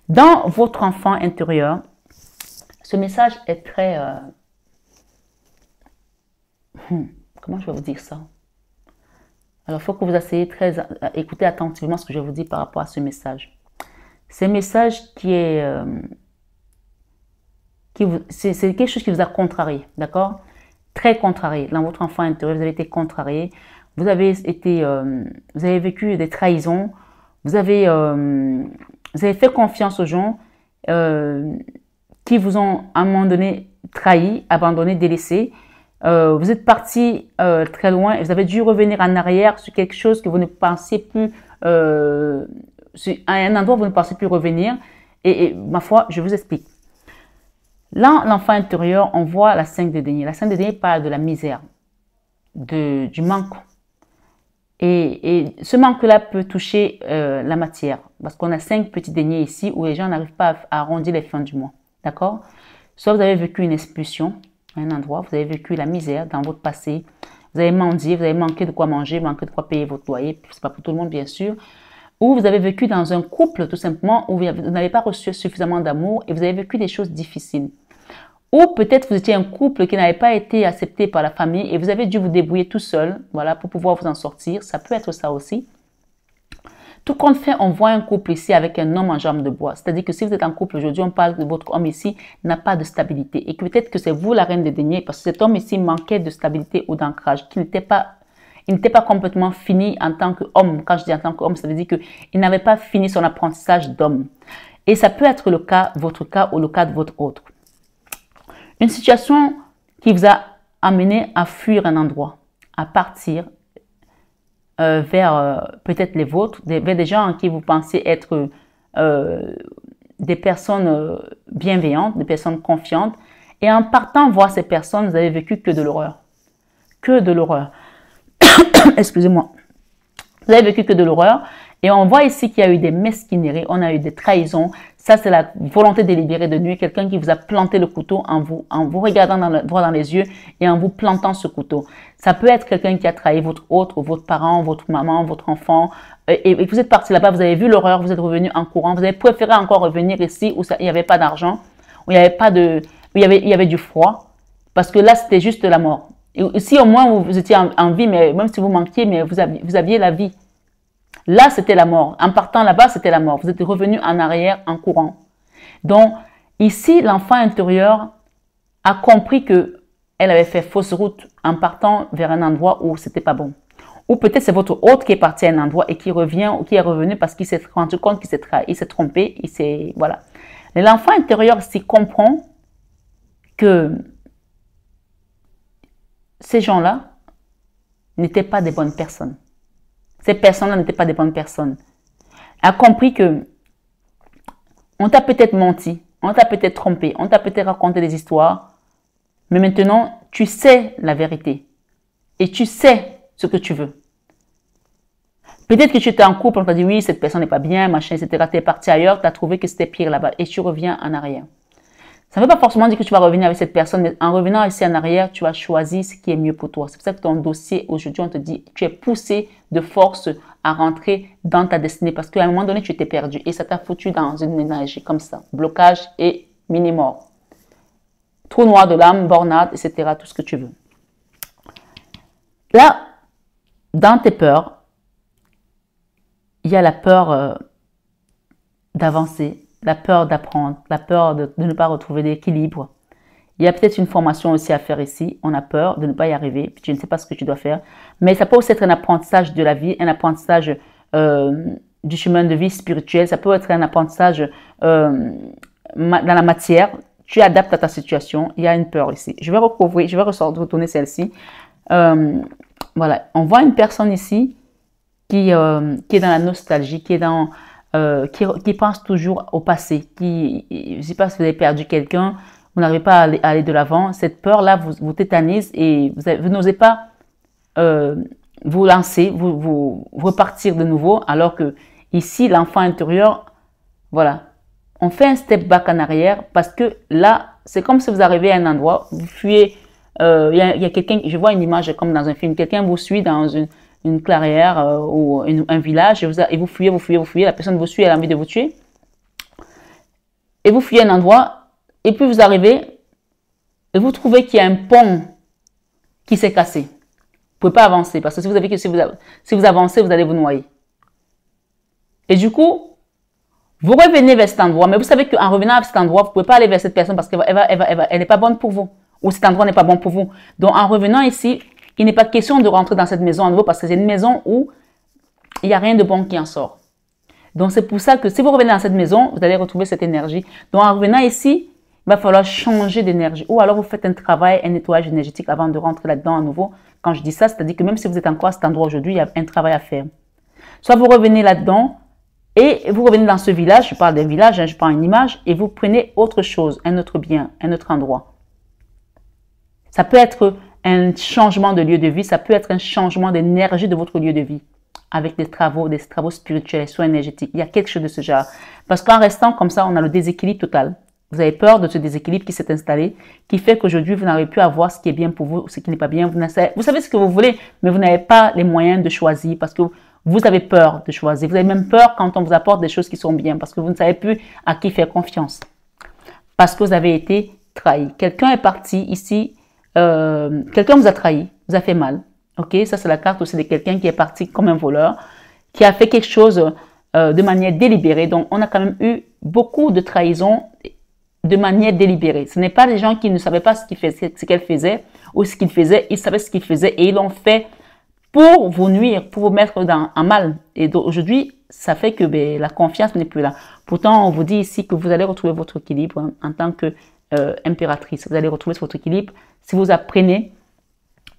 Dans votre enfant intérieur, ce message est très... comment je vais vous dire ça? Alors, il faut que vous essayiez écouter attentivement ce que je vous dis par rapport à ce message. C'est un message qui est... c'est quelque chose qui vous a contrarié, d'accord? Très contrarié. Dans votre enfant intérieur, vous avez été contrarié. Vous avez vécu des trahisons, vous avez fait confiance aux gens qui vous ont à un moment donné trahi, abandonné, délaissé. Vous êtes parti très loin et vous avez dû revenir en arrière sur quelque chose que vous ne pensiez plus, à un endroit où vous ne pensez plus revenir. Et ma foi, je vous explique. Là, l'enfant intérieur, on voit la 5 de denier. La 5 de denier parle de la misère, du manque. Et ce manque-là peut toucher la matière. Parce qu'on a 5 petits deniers ici où les gens n'arrivent pas à arrondir les fins du mois. D'accord? Soit vous avez vécu une expulsion à un endroit, vous avez vécu la misère dans votre passé, vous avez mendié, vous avez manqué de quoi manger, manqué de quoi payer votre loyer, c'est pas pour tout le monde bien sûr. Ou vous avez vécu dans un couple tout simplement où vous n'avez pas reçu suffisamment d'amour et vous avez vécu des choses difficiles. Ou peut-être vous étiez un couple qui n'avait pas été accepté par la famille et vous avez dû vous débrouiller tout seul, voilà, pour pouvoir vous en sortir. Ça peut être ça aussi. Tout compte fait, on voit un couple ici avec un homme en jambe de bois. C'est-à-dire que si vous êtes en couple aujourd'hui, on parle de votre homme ici n'a pas de stabilité. Et que peut-être que c'est vous la reine des deniers parce que cet homme ici manquait de stabilité ou d'ancrage, il n'était pas complètement fini en tant qu'homme. Quand je dis en tant qu'homme, ça veut dire qu'il n'avait pas fini son apprentissage d'homme. Et ça peut être le cas, votre cas ou le cas de votre autre. Une situation qui vous a amené à fuir un endroit, à partir vers peut-être les vôtres, vers des gens en qui vous pensez être des personnes bienveillantes, des personnes confiantes. Et en partant voir ces personnes, vous avez vécu que de l'horreur. Que de l'horreur. Excusez-moi. Vous avez vécu que de l'horreur. Et on voit ici qu'il y a eu des mesquineries, on a eu des trahisons. Ça, c'est la volonté délibérée de nuire. Quelqu'un qui vous a planté le couteau en vous regardant droit dans les yeux et en vous plantant ce couteau. Ça peut être quelqu'un qui a trahi votre autre, votre parent, votre maman, votre enfant. Et vous êtes parti là-bas, vous avez vu l'horreur, vous êtes revenu en courant. Vous avez préféré encore revenir ici où il n'y avait pas d'argent où il n'y avait pas de, où il y avait du froid, parce que là, c'était juste la mort. Et si au moins vous étiez en vie, mais même si vous manquiez, mais vous aviez la vie. Là, c'était la mort. En partant là-bas, c'était la mort. Vous êtes revenu en arrière en courant. Donc, ici, l'enfant intérieur a compris que elle avait fait fausse route en partant vers un endroit où c'était pas bon. Ou peut-être c'est votre hôte qui est parti à un endroit et qui revient ou qui est revenu parce qu'il s'est rendu compte qu'il s'est trahi, il s'est trompé, il s'est, voilà. L'enfant intérieur s'y comprend que ces gens-là n'étaient pas des bonnes personnes. Ces personnes-là n'étaient pas des bonnes personnes. A compris que on t'a peut-être menti, on t'a peut-être trompé, on t'a peut-être raconté des histoires, mais maintenant, tu sais la vérité et tu sais ce que tu veux. Peut-être que tu étais en couple, on t'a dit oui, cette personne n'est pas bien, machin, etc. Tu es parti ailleurs, tu as trouvé que c'était pire là-bas et tu reviens en arrière. Ça ne veut pas forcément dire que tu vas revenir avec cette personne, mais en revenant ici en arrière, tu vas choisir ce qui est mieux pour toi. C'est pour ça que ton dossier, aujourd'hui, on te dit, tu es poussé de force à rentrer dans ta destinée parce qu'à un moment donné, tu t'es perdu et ça t'a foutu dans une énergie comme ça. Blocage et mini-mort. Trou noir de l'âme, bornade, etc. Tout ce que tu veux. Là, dans tes peurs, il y a la peur d'avancer, la peur d'apprendre, la peur de ne pas retrouver l'équilibre. Il y a peut-être une formation aussi à faire ici. On a peur de ne pas y arriver. Puis tu ne sais pas ce que tu dois faire. Mais ça peut aussi être un apprentissage de la vie, un apprentissage du chemin de vie spirituel. Ça peut être un apprentissage dans la matière. Tu adaptes à ta situation. Il y a une peur ici. Je vais recouvrir, je vais retourner celle-ci. Voilà. On voit une personne ici qui est dans la nostalgie, qui est dans... qui pense toujours au passé, je ne sais pas si vous avez perdu quelqu'un, vous n'arrivez pas à aller de l'avant, cette peur-là vous tétanise et vous n'osez pas vous lancer, vous repartir de nouveau, alors que ici, l'enfant intérieur, voilà, on fait un step back en arrière parce que là, c'est comme si vous arrivez à un endroit, vous fuyez, il y a quelqu'un, je vois une image comme dans un film, quelqu'un vous suit dans une clairière ou un village et vous fuyez, la personne vous suit, elle a envie de vous tuer. Et vous fuyez un endroit et puis vous arrivez et vous trouvez qu'il y a un pont qui s'est cassé. Vous ne pouvez pas avancer parce que si vous avancez, vous allez vous noyer. Et du coup, vous revenez vers cet endroit, mais vous savez qu'en revenant à cet endroit, vous ne pouvez pas aller vers cette personne parce qu'elle n'est pas bonne pour vous ou cet endroit n'est pas bon pour vous. Donc en revenant ici, il n'est pas question de rentrer dans cette maison à nouveau parce que c'est une maison où il n'y a rien de bon qui en sort. Donc, c'est pour ça que si vous revenez dans cette maison, vous allez retrouver cette énergie. Donc, en revenant ici, il va falloir changer d'énergie. Ou alors, vous faites un travail, un nettoyage énergétique avant de rentrer là-dedans à nouveau. Quand je dis ça, c'est-à-dire que même si vous êtes encore à cet endroit aujourd'hui, il y a un travail à faire. Soit vous revenez là-dedans et vous revenez dans ce village. Je parle d'un village, je prends une image et vous prenez autre chose, un autre bien, un autre endroit. Ça peut être un changement de lieu de vie, ça peut être un changement d'énergie de votre lieu de vie avec des travaux spirituels, des soins énergétiques. Il y a quelque chose de ce genre. Parce qu'en restant comme ça, on a le déséquilibre total. Vous avez peur de ce déséquilibre qui s'est installé, qui fait qu'aujourd'hui, vous n'arrivez plus à voir ce qui est bien pour vous ou ce qui n'est pas bien. Vous savez ce que vous voulez, mais vous n'avez pas les moyens de choisir parce que vous avez peur de choisir. Vous avez même peur quand on vous apporte des choses qui sont bien parce que vous ne savez plus à qui faire confiance. Parce que vous avez été trahi. Quelqu'un est parti ici. Quelqu'un vous a trahi, vous a fait mal. Ok, ça c'est la carte aussi de quelqu'un qui est parti comme un voleur, qui a fait quelque chose de manière délibérée. Donc on a quand même eu beaucoup de trahisons de manière délibérée. Ce n'est pas des gens qui ne savaient pas ce qu'elle faisait ou ce qu'il faisait. Ils savaient ce qu'il faisait et ils l'ont fait pour vous nuire, pour vous mettre en mal. Et aujourd'hui, ça fait que la confiance n'est plus là. Pourtant, on vous dit ici que vous allez retrouver votre équilibre en tant que impératrice. Vous allez retrouver votre équilibre si vous apprenez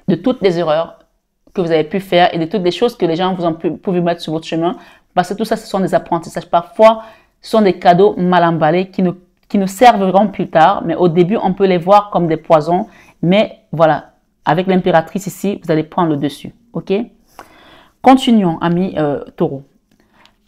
de toutes les erreurs que vous avez pu faire et de toutes les choses que les gens vous ont pu vous mettre sur votre chemin. Parce que tout ça, ce sont des apprentissages. Parfois, ce sont des cadeaux mal emballés qui nous serviront plus tard. Mais au début, on peut les voir comme des poisons. Mais voilà, avec l'impératrice ici, vous allez prendre le dessus. Ok? Continuons, amis taureaux.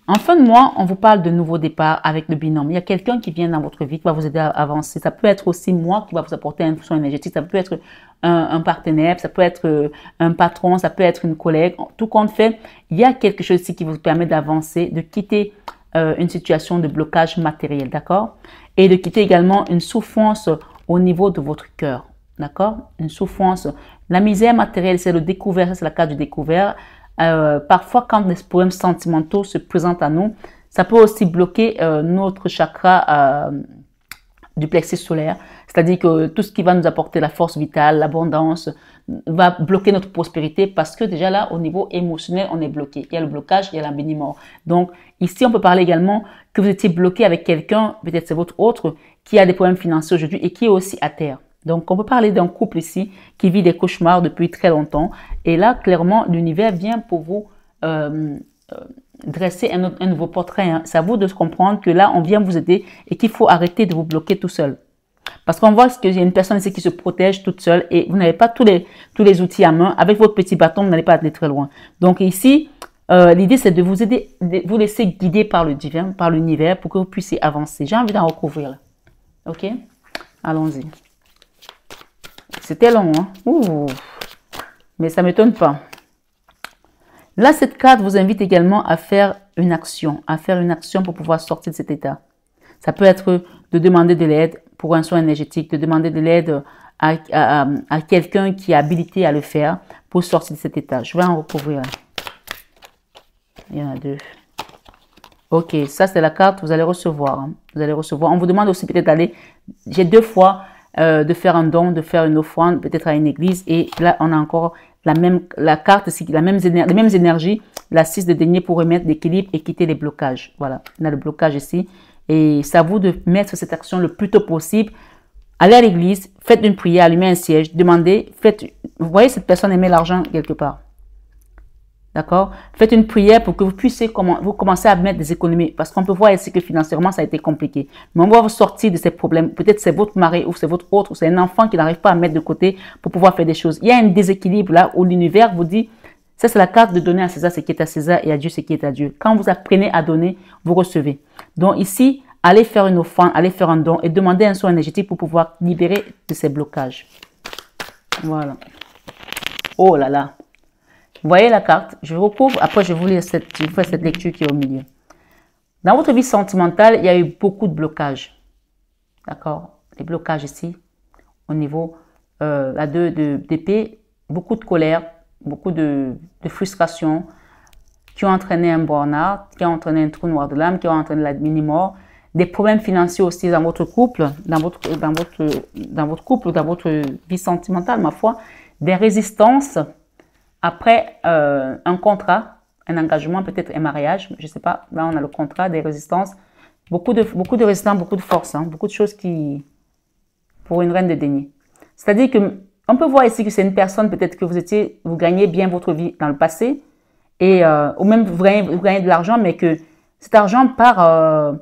En fin de mois, on vous parle de nouveau départ avec le binôme. Il y a quelqu'un qui vient dans votre vie qui va vous aider à avancer. Ça peut être aussi moi qui va vous apporter un soin énergétique. Ça peut être un partenaire, ça peut être un patron, ça peut être une collègue. Tout compte fait, il y a quelque chose ici qui vous permet d'avancer, de quitter une situation de blocage matériel, d'accord? Et de quitter également une souffrance au niveau de votre cœur, d'accord? Une souffrance. La misère matérielle, c'est le découvert, c'est la carte du découvert. Parfois, quand des problèmes sentimentaux se présentent à nous, ça peut aussi bloquer notre chakra du plexus solaire. C'est-à-dire que tout ce qui va nous apporter la force vitale, l'abondance, va bloquer notre prospérité parce que déjà là, au niveau émotionnel, on est bloqué. Il y a le blocage, il y a la béni-mort. Donc, ici, on peut parler également que vous étiez bloqué avec quelqu'un, peut-être c'est votre autre, qui a des problèmes financiers aujourd'hui et qui est aussi à terre. Donc, on peut parler d'un couple ici qui vit des cauchemars depuis très longtemps. Et là, clairement, l'univers vient pour vous dresser un nouveau portrait. Hein. C'est à vous de comprendre que là, on vient vous aider et qu'il faut arrêter de vous bloquer tout seul. Parce qu'on voit qu'il y a une personne ici qui se protège toute seule et vous n'avez pas tous les outils à main. Avec votre petit bâton, vous n'allez pas aller très loin. Donc ici, l'idée, c'est de vous aider, de vous laisser guider par le divin, par l'univers pour que vous puissiez avancer. J'ai envie d'en recouvrir là. OK? Allons-y. C'était long, hein? Ouh. Mais ça ne m'étonne pas. Là, cette carte vous invite également à faire une action pour pouvoir sortir de cet état. Ça peut être de demander de l'aide pour un soin énergétique, de demander de l'aide à quelqu'un qui est habilité à le faire pour sortir de cet état. Je vais en recouvrir. Il y en a deux. Ok, ça c'est la carte que vous allez recevoir. Hein. Vous allez recevoir. On vous demande aussi peut-être d'aller, j'ai 2 fois, de faire un don, de faire une offrande, peut-être à une église. Et là, on a encore la carte ici, les mêmes énergies, la 6 de denier pour remettre l'équilibre et quitter les blocages. Voilà, on a le blocage ici. Et c'est à vous de mettre cette action le plus tôt possible. Allez à l'église, faites une prière, allumez un siège, demandez, vous voyez cette personne aimer l'argent quelque part. D'accord? Faites une prière pour que vous puissiez vous commencer à mettre des économies. Parce qu'on peut voir ici que financièrement, ça a été compliqué. Mais on va vous sortir de ces problèmes. Peut-être c'est votre mari ou c'est votre autre ou c'est un enfant qui n'arrive pas à mettre de côté pour pouvoir faire des choses. Il y a un déséquilibre là où l'univers vous dit, ça c'est la carte de donner à César ce qui est à César et à Dieu ce qui est à Dieu. Quand vous apprenez à donner, vous recevez. Donc ici, allez faire une offrande, allez faire un don et demandez un soin énergétique pour pouvoir libérer de ces blocages. Voilà. Oh là là. Vous voyez la carte, je recouvre, après je vous fais cette lecture qui est au milieu. Dans votre vie sentimentale, il y a eu beaucoup de blocages. D'accord? Les blocages ici, au niveau, la 2 d'épée, beaucoup de colère, beaucoup de frustration, qui ont entraîné un burn-out, qui ont entraîné un trou noir de l'âme, qui ont entraîné la mini-mort, des problèmes financiers aussi dans votre couple, dans votre couple ou dans votre vie sentimentale, ma foi, des résistances. Après un contrat, un engagement, peut-être un mariage, je ne sais pas, là on a le contrat, des résistances, beaucoup de résistance, beaucoup de force, hein, beaucoup de choses pour une reine de denier. C'est-à-dire qu'on peut voir ici que c'est une personne, peut-être que vous gagnez bien votre vie dans le passé, ou même vous gagnez de l'argent, mais que cet argent part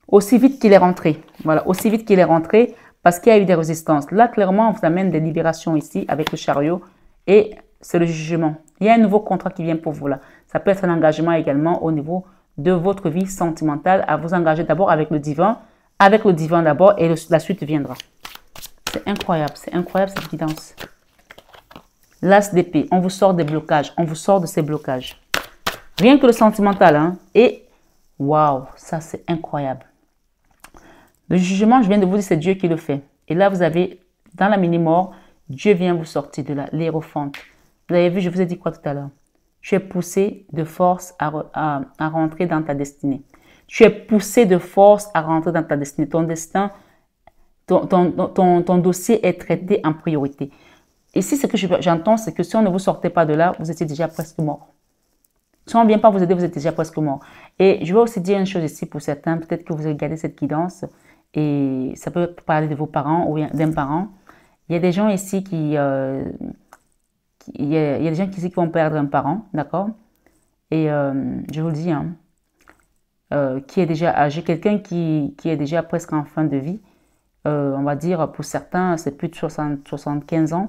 aussi vite qu'il est rentré. Voilà, aussi vite qu'il est rentré parce qu'il y a eu des résistances. Là, clairement, on vous amène des libérations ici avec le chariot et c'est le jugement. Il y a un nouveau contrat qui vient pour vous là. Ça peut être un engagement également au niveau de votre vie sentimentale à vous engager d'abord avec le divin d'abord et la suite viendra. C'est incroyable cette guidance. L'as d'épée, on vous sort des blocages, on vous sort de ces blocages. Rien que le sentimental, hein. Et waouh, ça c'est incroyable. Le jugement, je viens de vous dire, c'est Dieu qui le fait. Et là, vous avez, dans la mini-mort, Dieu vient vous sortir de là, l'hiérophante. Vous avez vu, je vous ai dit quoi tout à l'heure? Tu es poussé de force à rentrer dans ta destinée. Tu es poussé de force à rentrer dans ta destinée. Ton destin, ton dossier est traité en priorité. Ici, ce que j'entends, c'est que si on ne vous sortait pas de là, vous étiez déjà presque mort. Si on ne vient pas vous aider, vous êtes déjà presque mort. Et je vais aussi dire une chose ici pour certains, peut-être que vous regardez cette guidance et ça peut parler de vos parents ou d'un parent. Il y a des gens ici qui vont perdre un parent, d'accord? Et je vous le dis, hein, qui est déjà âgé, quelqu'un qui est déjà presque en fin de vie, on va dire pour certains, c'est plus de 75 ans,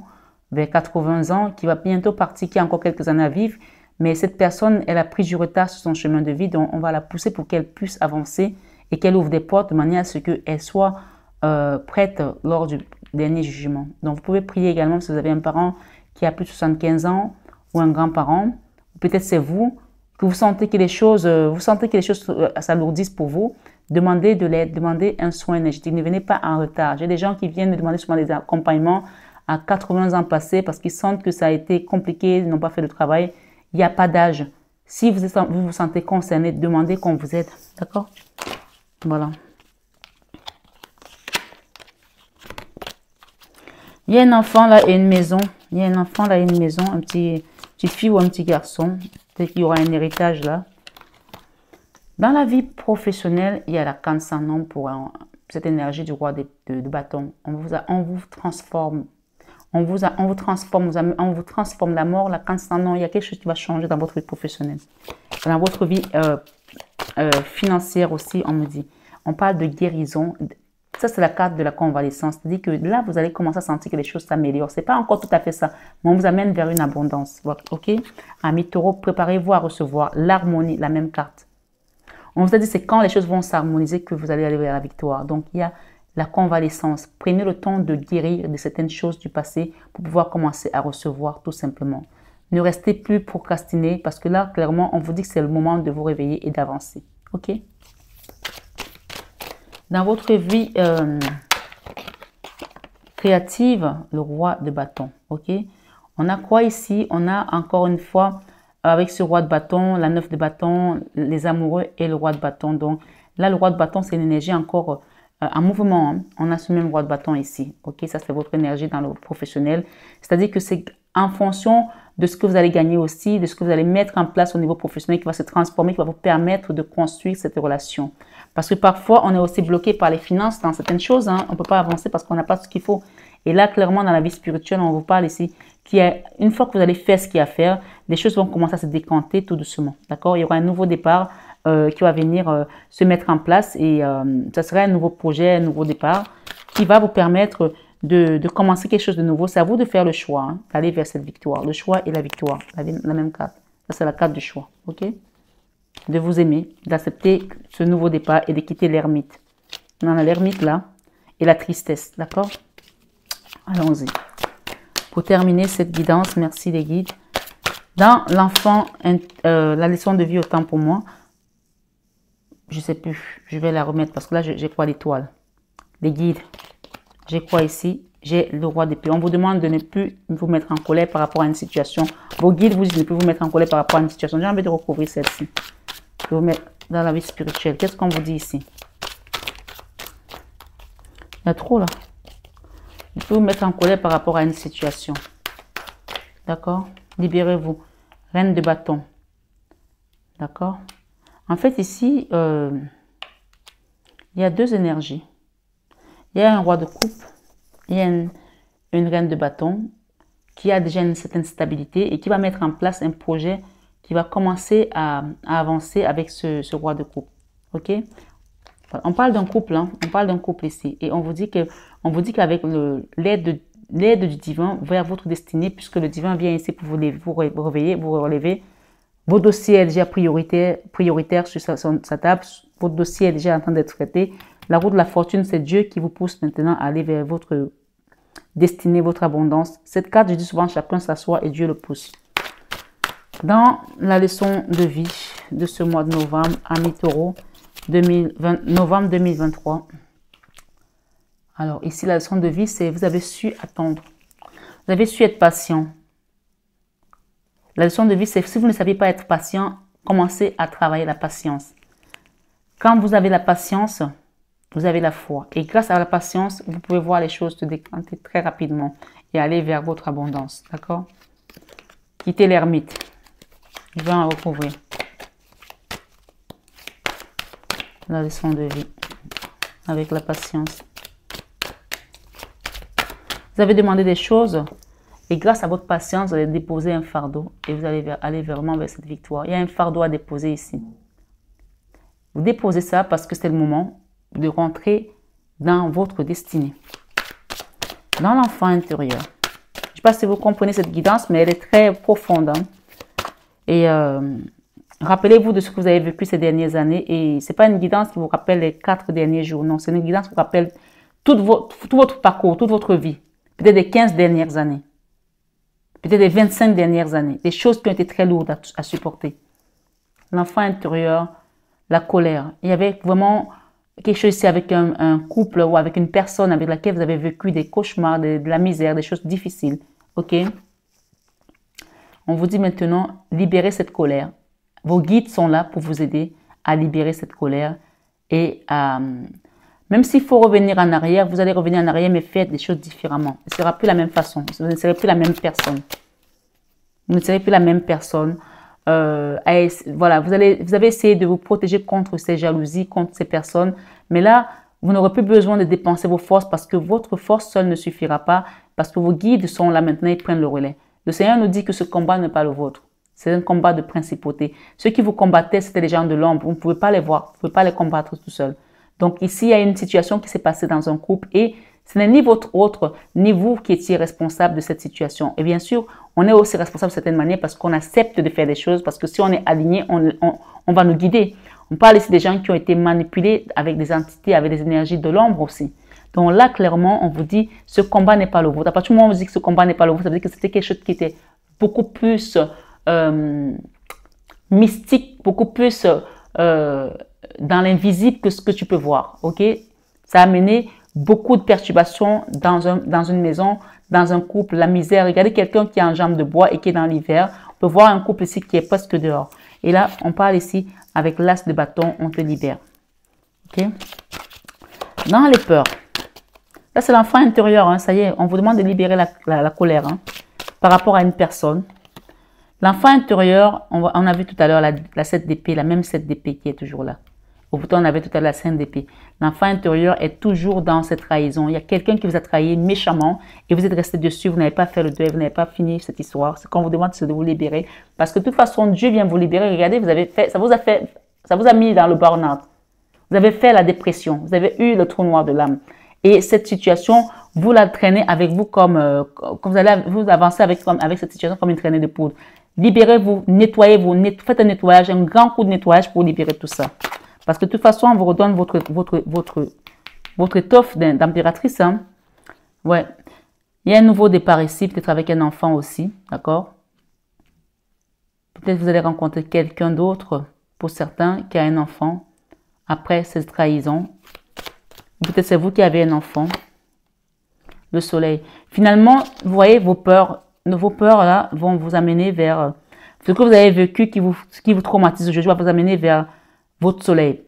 vers 80 ans, qui va bientôt partir, qui a encore quelques années à vivre, mais cette personne, elle a pris du retard sur son chemin de vie, donc on va la pousser pour qu'elle puisse avancer et qu'elle ouvre des portes de manière à ce qu'elle soit prête lors du dernier jugement. Donc vous pouvez prier également si vous avez un parent qui a plus de 75 ans ou un grand-parent, peut-être c'est vous, que vous sentez que les choses, s'alourdissent pour vous, demandez de l'aide, demandez un soin énergétique. Ne venez pas en retard. J'ai des gens qui viennent me demander souvent des accompagnements à 80 ans passés parce qu'ils sentent que ça a été compliqué, ils n'ont pas fait le travail. Il n'y a pas d'âge. Si vous vous sentez concerné, demandez qu'on vous aide. D'accord? Voilà. Il y a un enfant là et une maison. Il y a un enfant là et une maison, un petite fille ou un petit garçon. Peut-être qu'il y aura un héritage là. Dans la vie professionnelle, il y a la canne sans nom pour cette énergie du roi de bâton. On vous transforme. On vous transforme la mort, la canne sans nom. Il y a quelque chose qui va changer dans votre vie professionnelle. Dans votre vie financière aussi, on me dit. On parle de guérison. Ça, c'est la carte de la convalescence. C'est-à-dire que là, vous allez commencer à sentir que les choses s'améliorent. Ce n'est pas encore tout à fait ça, mais on vous amène vers une abondance. OK? Amis taureau, préparez-vous à recevoir l'harmonie, la même carte. On vous a dit c'est quand les choses vont s'harmoniser que vous allez aller vers la victoire. Donc, il y a la convalescence. Prenez le temps de guérir de certaines choses du passé pour pouvoir commencer à recevoir tout simplement. Ne restez plus procrastiné parce que là, clairement, on vous dit que c'est le moment de vous réveiller et d'avancer. OK? Dans votre vie créative, le roi de bâton. OK? On a quoi ici? On a encore une fois, avec ce roi de bâton, la 9 de bâton, les amoureux et le roi de bâton. Donc là, le roi de bâton, c'est une énergie encore en mouvement. Hein. On a ce même roi de bâton ici. OK? Ça, c'est votre énergie dans le professionnel. C'est-à-dire que c'est en fonction de ce que vous allez gagner aussi, de ce que vous allez mettre en place au niveau professionnel qui va se transformer, qui va vous permettre de construire cette relation. Parce que parfois, on est aussi bloqué par les finances dans certaines choses. Hein. On ne peut pas avancer parce qu'on n'a pas ce qu'il faut. Et là, clairement, dans la vie spirituelle, on vous parle ici qu'une fois que vous allez faire ce qu'il y a à faire, les choses vont commencer à se décanter tout doucement. D'accord? Il y aura un nouveau départ qui va venir se mettre en place et ça sera un nouveau projet, un nouveau départ qui va vous permettre de commencer quelque chose de nouveau. C'est à vous de faire le choix, hein, d'aller vers cette victoire. Le choix et la victoire, la même carte. Ça, c'est la carte du choix. OK? De vous aimer, d'accepter ce nouveau départ et de quitter l'ermite. On a l'ermite là et la tristesse, d'accord? Allons-y. Pour terminer cette guidance, merci les guides. Dans l'enfant, la leçon de vie autant pour moi, je ne sais plus, je vais la remettre parce que là j'ai quoi l'étoile? Les guides, j'ai quoi ici? J'ai le roi d'épée. On vous demande de ne plus vous mettre en colère par rapport à une situation. Vos guides vous disent de ne plus vous mettre en colère par rapport à une situation. J'ai envie de recouvrir celle-ci. Je vais vous mettre dans la vie spirituelle. Qu'est-ce qu'on vous dit ici? Il y a trop là. Ne plus vous mettre en colère par rapport à une situation. D'accord? Libérez-vous. Reine de bâton. D'accord? En fait, ici, il y a deux énergies. Il y a un roi de coupe. Il y a une reine de bâton qui a déjà une certaine stabilité et qui va mettre en place un projet qui va commencer à avancer avec ce roi de coupe. OK? On parle d'un couple, hein? On parle d'un couple ici. Et on vous dit qu'avec l'aide du divin vers votre destinée, puisque le divin vient ici pour vous réveiller, vous relever, votre dossier est déjà prioritaire sur sa table, votre dossier est déjà en train d'être traité. La roue de la fortune, c'est Dieu qui vous pousse maintenant à aller vers votre destinée, votre abondance. Cette carte, je dis souvent, chacun s'assoit et Dieu le pousse. Dans la leçon de vie de ce mois de novembre, amis taureau, novembre 2023. Alors ici, la leçon de vie, c'est vous avez su attendre. Vous avez su être patient. La leçon de vie, c'est si vous ne savez pas être patient, commencez à travailler la patience. Quand vous avez la patience, vous avez la foi. Et grâce à la patience, vous pouvez voir les choses se décanter très rapidement et aller vers votre abondance. D'accord? Quittez l'ermite. Je vais en recouvrir. La leçon de vie. Avec la patience. Vous avez demandé des choses. Et grâce à votre patience, vous allez déposer un fardeau. Et vous allez aller vraiment vers cette victoire. Il y a un fardeau à déposer ici. Vous déposez ça parce que c'est le moment de rentrer dans votre destinée. Dans l'enfant intérieur. Je ne sais pas si vous comprenez cette guidance, mais elle est très profonde. Hein? Et rappelez-vous de ce que vous avez vécu ces dernières années. Et ce n'est pas une guidance qui vous rappelle les 4 derniers jours. Non, c'est une guidance qui vous rappelle tout votre parcours, toute votre vie. Peut-être les 15 dernières années. Peut-être les 25 dernières années. Des choses qui ont été très lourdes à supporter. l'enfant intérieur, la colère. Il y avait vraiment quelque chose ici avec un couple ou avec une personne avec laquelle vous avez vécu des cauchemars, de la misère, des choses difficiles. Ok? On vous dit maintenant, libérez cette colère. Vos guides sont là pour vous aider à libérer cette colère et à... Même s'il faut revenir en arrière, vous allez revenir en arrière, mais faites des choses différemment. Ce ne sera plus la même façon. Vous ne serez plus la même personne. Vous ne serez plus la même personne. Voilà, vous avez essayé de vous protéger contre ces jalousies, contre ces personnes. Mais là, vous n'aurez plus besoin de dépenser vos forces parce que votre force seule ne suffira pas. Parce que vos guides sont là maintenant, ils prennent le relais. Le Seigneur nous dit que ce combat n'est pas le vôtre. C'est un combat de principauté. Ceux qui vous combattaient, c'était les gens de l'ombre. Vous ne pouvez pas les voir. Vous ne pouvez pas les combattre tout seul. Donc ici, il y a une situation qui s'est passée dans un couple et ce n'est ni votre autre, ni vous qui étiez responsable de cette situation. Et bien sûr, on est aussi responsable de certaines manières parce qu'on accepte de faire des choses, parce que si on est aligné, on va nous guider. On parle ici des gens qui ont été manipulés avec des entités, avec des énergies de l'ombre aussi. Donc là, clairement, on vous dit, ce combat n'est pas le vôtre. À partir du moment où on vous dit que ce combat n'est pas le vôtre, ça veut dire que c'était quelque chose qui était beaucoup plus mystique, beaucoup plus dans l'invisible que ce que tu peux voir. Ok? Ça a amené beaucoup de perturbations dans une maison, dans un couple, la misère. Regardez quelqu'un qui est en jambe de bois et qui est dans l'hiver. On peut voir un couple ici qui est presque dehors. Et là, on parle ici avec l'as de bâton, on te libère. Ok? Dans les peurs. Là, c'est l'enfant intérieur. Hein, ça y est, on vous demande de libérer la colère par rapport à une personne. L'enfant intérieur, on a vu tout à l'heure la 7 d'épée, la même 7 d'épée qui est toujours là. Au bouton, on avait tout à l'heure la 5 d'épée. L'enfant intérieur est toujours dans cette trahison. Il y a quelqu'un qui vous a trahi méchamment et vous êtes resté dessus. Vous n'avez pas fait le deuil, vous n'avez pas fini cette histoire. Ce qu'on vous demande, c'est de vous libérer. Parce que de toute façon, Dieu vient vous libérer. Regardez, ça vous a mis dans le burn-out. Vous avez fait la dépression. Vous avez eu le trou noir de l'âme. Et cette situation, vous la traînez avec vous comme vous allez vous avancer avec cette situation comme une traînée de poudre. Libérez-vous, nettoyez-vous, faites un nettoyage, un grand coup de nettoyage pour libérer tout ça. Parce que de toute façon, on vous redonne votre étoffe d'impératrice. Hein? Ouais. Il y a un nouveau départ ici, peut-être avec un enfant aussi. D'accord? Peut-être vous allez rencontrer quelqu'un d'autre, pour certains, qui a un enfant après cette trahison. Peut-être c'est vous qui avez un enfant. Le soleil. Finalement, vous voyez, vos peurs là vont vous amener vers ce que vous avez vécu qui vous traumatise aujourd'hui, va vous amener vers votre soleil.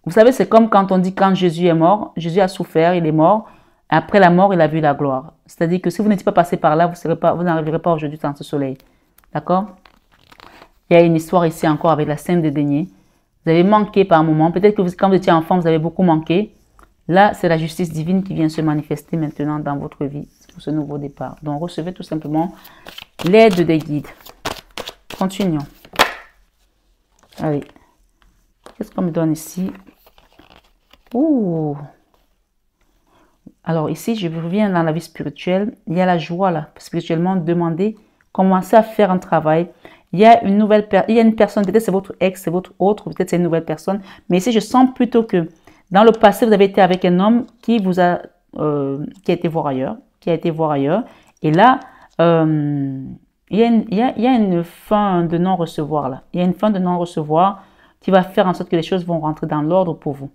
Vous savez, c'est comme quand on dit quand Jésus est mort, Jésus a souffert, il est mort. Après la mort, il a vu la gloire. C'est-à-dire que si vous n'étiez pas passé par là, vous n'arriverez pas aujourd'hui dans ce soleil. D'accord? Il y a une histoire ici encore avec la scène des deniers. Vous avez manqué par un moment. Peut-être que quand vous étiez enfant, vous avez beaucoup manqué. Là, c'est la justice divine qui vient se manifester maintenant dans votre vie pour ce nouveau départ. Donc, recevez tout simplement l'aide des guides. Continuons. Allez. Qu'est-ce qu'on me donne ici? Ouh. Alors ici, je reviens dans la vie spirituelle. Il y a la joie là. Spirituellement, demandez, commencez à faire un travail. Il y a une personne, peut-être c'est votre ex, c'est votre autre, peut-être c'est une nouvelle personne. Mais ici, je sens plutôt que dans le passé, vous avez été avec un homme qui a été voir ailleurs, Et là, il y a une fin de non-recevoir là. Il y a une fin de non-recevoir qui va faire en sorte que les choses vont rentrer dans l'ordre pour vous.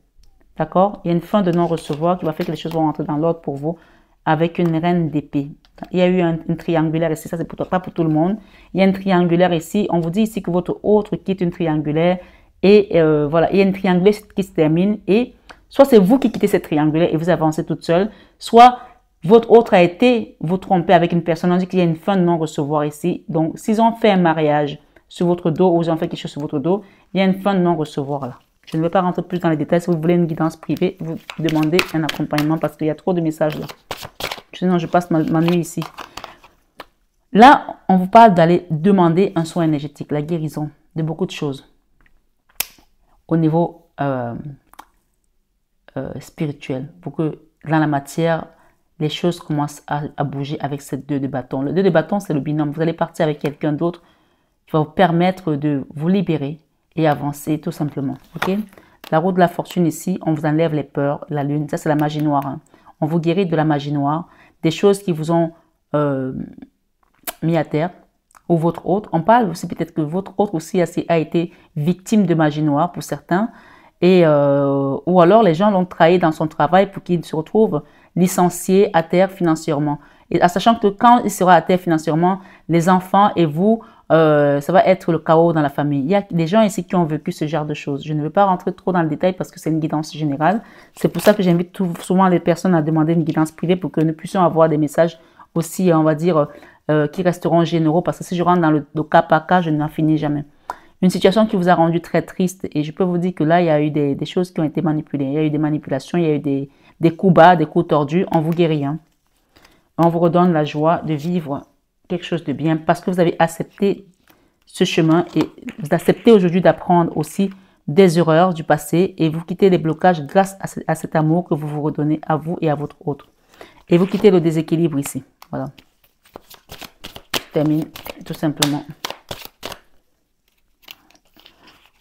D'accord? Il y a une fin de non-recevoir qui va faire que les choses vont rentrer dans l'ordre pour vous avec une reine d'épée. Il y a eu une triangulaire ici, ça c'est pas pour tout le monde. Il y a une triangulaire ici. On vous dit ici que votre autre quitte une triangulaire. Et voilà, il y a une triangulaire qui se termine. Et soit c'est vous qui quittez cette triangulaire et vous avancez toute seule. Soit votre autre a été vous tromper avec une personne. On dit qu'il y a une fin de non-recevoir ici. Donc, s'ils ont fait un mariage sur votre dos ou ils ont fait quelque chose sur votre dos, il y a une fin de non-recevoir là. Je ne vais pas rentrer plus dans les détails. Si vous voulez une guidance privée, vous demandez un accompagnement parce qu'il y a trop de messages là. Sinon, je passe ma nuit ici. Là, on vous parle d'aller demander un soin énergétique, la guérison de beaucoup de choses. Au niveau spirituel. Pour que dans la matière, les choses commencent à bouger avec cette 2 de bâton. Le 2 de bâton, c'est le binôme. Vous allez partir avec quelqu'un d'autre qui va vous permettre de vous libérer et avancer tout simplement. Ok? La roue de la fortune ici, on vous enlève les peurs, la lune. Ça, c'est la magie noire. Hein. On vous guérit de la magie noire, des choses qui vous ont mis à terre. ou votre autre. On parle aussi peut-être que votre autre aussi a été victime de magie noire pour certains. Et, ou alors les gens l'ont trahi dans son travail pour qu'il se retrouve licencié à terre financièrement. Et en sachant que quand il sera à terre financièrement, les enfants et vous, ça va être le chaos dans la famille. Il y a des gens ici qui ont vécu ce genre de choses. Je ne veux pas rentrer trop dans le détail parce que c'est une guidance générale. C'est pour ça que j'invite souvent les personnes à demander une guidance privée pour que nous puissions avoir des messages aussi, on va dire, qui resteront généraux. Parce que si je rentre dans le cas par cas, je n'en finis jamais. Une situation qui vous a rendu très triste et je peux vous dire que là, il y a eu des choses qui ont été manipulées. Il y a eu des manipulations, il y a eu des coups bas, des coups tordus. On vous guérit. Hein. On vous redonne la joie de vivre quelque chose de bien parce que vous avez accepté ce chemin et vous acceptez aujourd'hui d'apprendre aussi des erreurs du passé et vous quittez les blocages grâce à cet amour que vous vous redonnez à vous et à votre autre. Et vous quittez le déséquilibre ici. Voilà. Je termine tout simplement.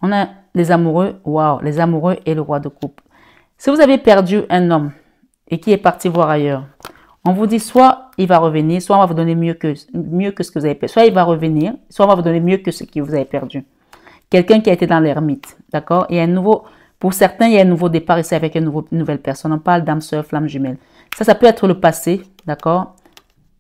On a les amoureux, waouh, les amoureux et le roi de coupe. Si vous avez perdu un homme et qui est parti voir ailleurs, on vous dit soit il va revenir, soit on va vous donner mieux que ce que vous avez perdu. Soit il va revenir, soit on va vous donner mieux que ce que vous avez perdu. Quelqu'un qui a été dans l'ermite, d'accord? Il y a un nouveau, pour certains, il y a un nouveau départ ici avec une nouvelle personne. On parle d'âme sœur, flamme jumelle. Ça peut être le passé, d'accord?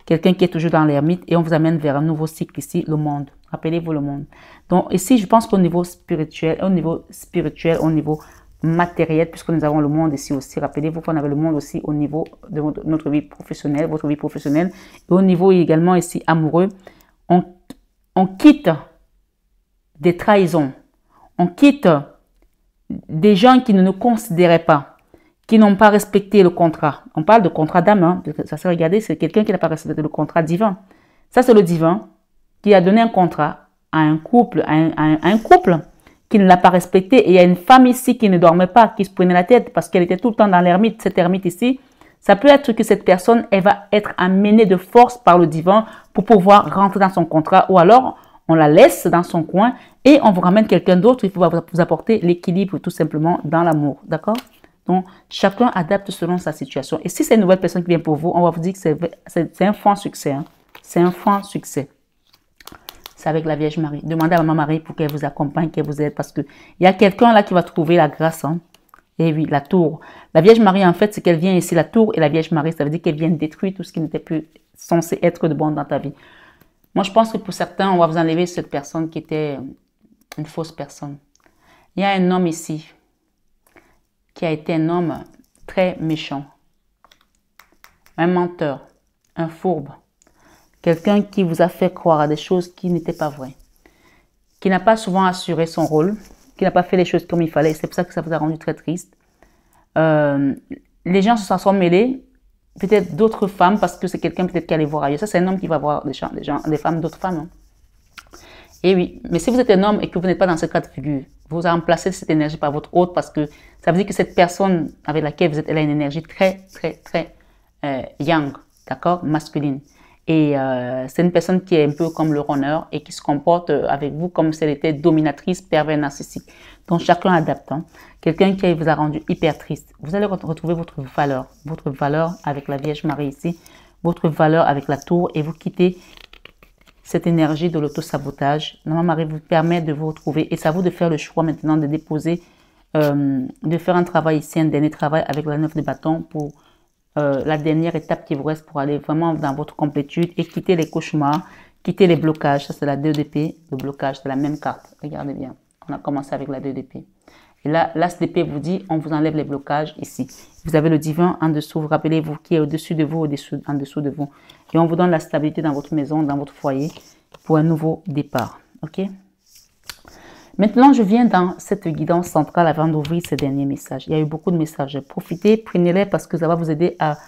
Quelqu'un qui est toujours dans l'ermite et on vous amène vers un nouveau cycle ici, le monde. Rappelez-vous le monde. Donc ici, je pense qu'au niveau spirituel, au niveau matériel, puisque nous avons le monde ici aussi. Rappelez-vous qu'on avait le monde aussi au niveau de notre vie professionnelle, votre vie professionnelle. Et au niveau également ici amoureux, on quitte des trahisons. On quitte des gens qui ne nous considéraient pas, qui n'ont pas respecté le contrat. On parle de contrat d'âme. Hein. Ça s'est regardé, c'est quelqu'un qui n'a pas respecté le contrat divin. Ça, c'est le divin qui a donné un contrat à un couple, un couple qui ne l'a pas respecté. Et il y a une femme ici qui ne dormait pas, qui se prenait la tête parce qu'elle était tout le temps dans l'ermite. Cette ermite ici, ça peut être que cette personne, elle va être amenée de force par le divin pour pouvoir rentrer dans son contrat. Ou alors, on la laisse dans son coin et on vous ramène quelqu'un d'autre. Il faut vous apporter l'équilibre tout simplement dans l'amour. D'accord? Donc, chacun adapte selon sa situation. Et si c'est une nouvelle personne qui vient pour vous, on va vous dire que c'est un franc succès. Hein? C'est un franc succès. C'est avec la Vierge Marie. Demandez à Maman Marie pour qu'elle vous accompagne, qu'elle vous aide. Parce qu'il y a quelqu'un là qui va trouver la grâce. Hein? Et oui, la tour. La Vierge Marie, en fait, c'est qu'elle vient ici. La tour et la Vierge Marie, ça veut dire qu'elle vient détruire tout ce qui n'était plus censé être de bon dans ta vie. Moi, je pense que pour certains, on va vous enlever cette personne qui était une fausse personne. Il y a un homme ici qui a été un homme très méchant. Un menteur, un fourbe. Quelqu'un qui vous a fait croire à des choses qui n'étaient pas vraies. Qui n'a pas souvent assuré son rôle. Qui n'a pas fait les choses comme il fallait. C'est pour ça que ça vous a rendu très triste. Les gens se sont mêlés. Peut-être d'autres femmes parce que c'est quelqu'un peut-être qui allait voir ailleurs. Ça, c'est un homme qui va voir des femmes, d'autres femmes. Hein. Et oui, mais si vous êtes un homme et que vous n'êtes pas dans ce cas de figure, vous remplacez cette énergie par votre autre parce que ça veut dire que cette personne avec laquelle vous êtes, elle a une énergie très yang, d'accord, masculine. Et c'est une personne qui est un peu comme le runner et qui se comporte avec vous comme si elle était dominatrice, pervers, narcissique. Donc chacun adapte. Hein. Quelqu'un qui vous a rendu hyper triste. Vous allez retrouver votre valeur avec la Vierge Marie ici, votre valeur avec la tour et vous quittez cette énergie de l'auto-sabotage. Maman Marie vous permet de vous retrouver et c'est à vous de faire le choix maintenant de déposer, de faire un travail ici, un dernier travail avec la 9 de bâton pour la dernière étape qui vous reste pour aller vraiment dans votre complétude et quitter les cauchemars, quitter les blocages. Ça, c'est la 2 d'épée, le blocage, c'est la même carte. Regardez bien, on a commencé avec la 2 d'épée. Et là, l'as d'épée vous dit, on vous enlève les blocages ici. Vous avez le divin en dessous, vous rappelez-vous, qui est au-dessus de vous, en dessous de vous. Et on vous donne la stabilité dans votre maison, dans votre foyer, pour un nouveau départ. Ok? Maintenant, je viens dans cette guidance centrale avant d'ouvrir ces derniers messages. Il y a eu beaucoup de messages. Profitez, prenez-les parce que ça va vous aider à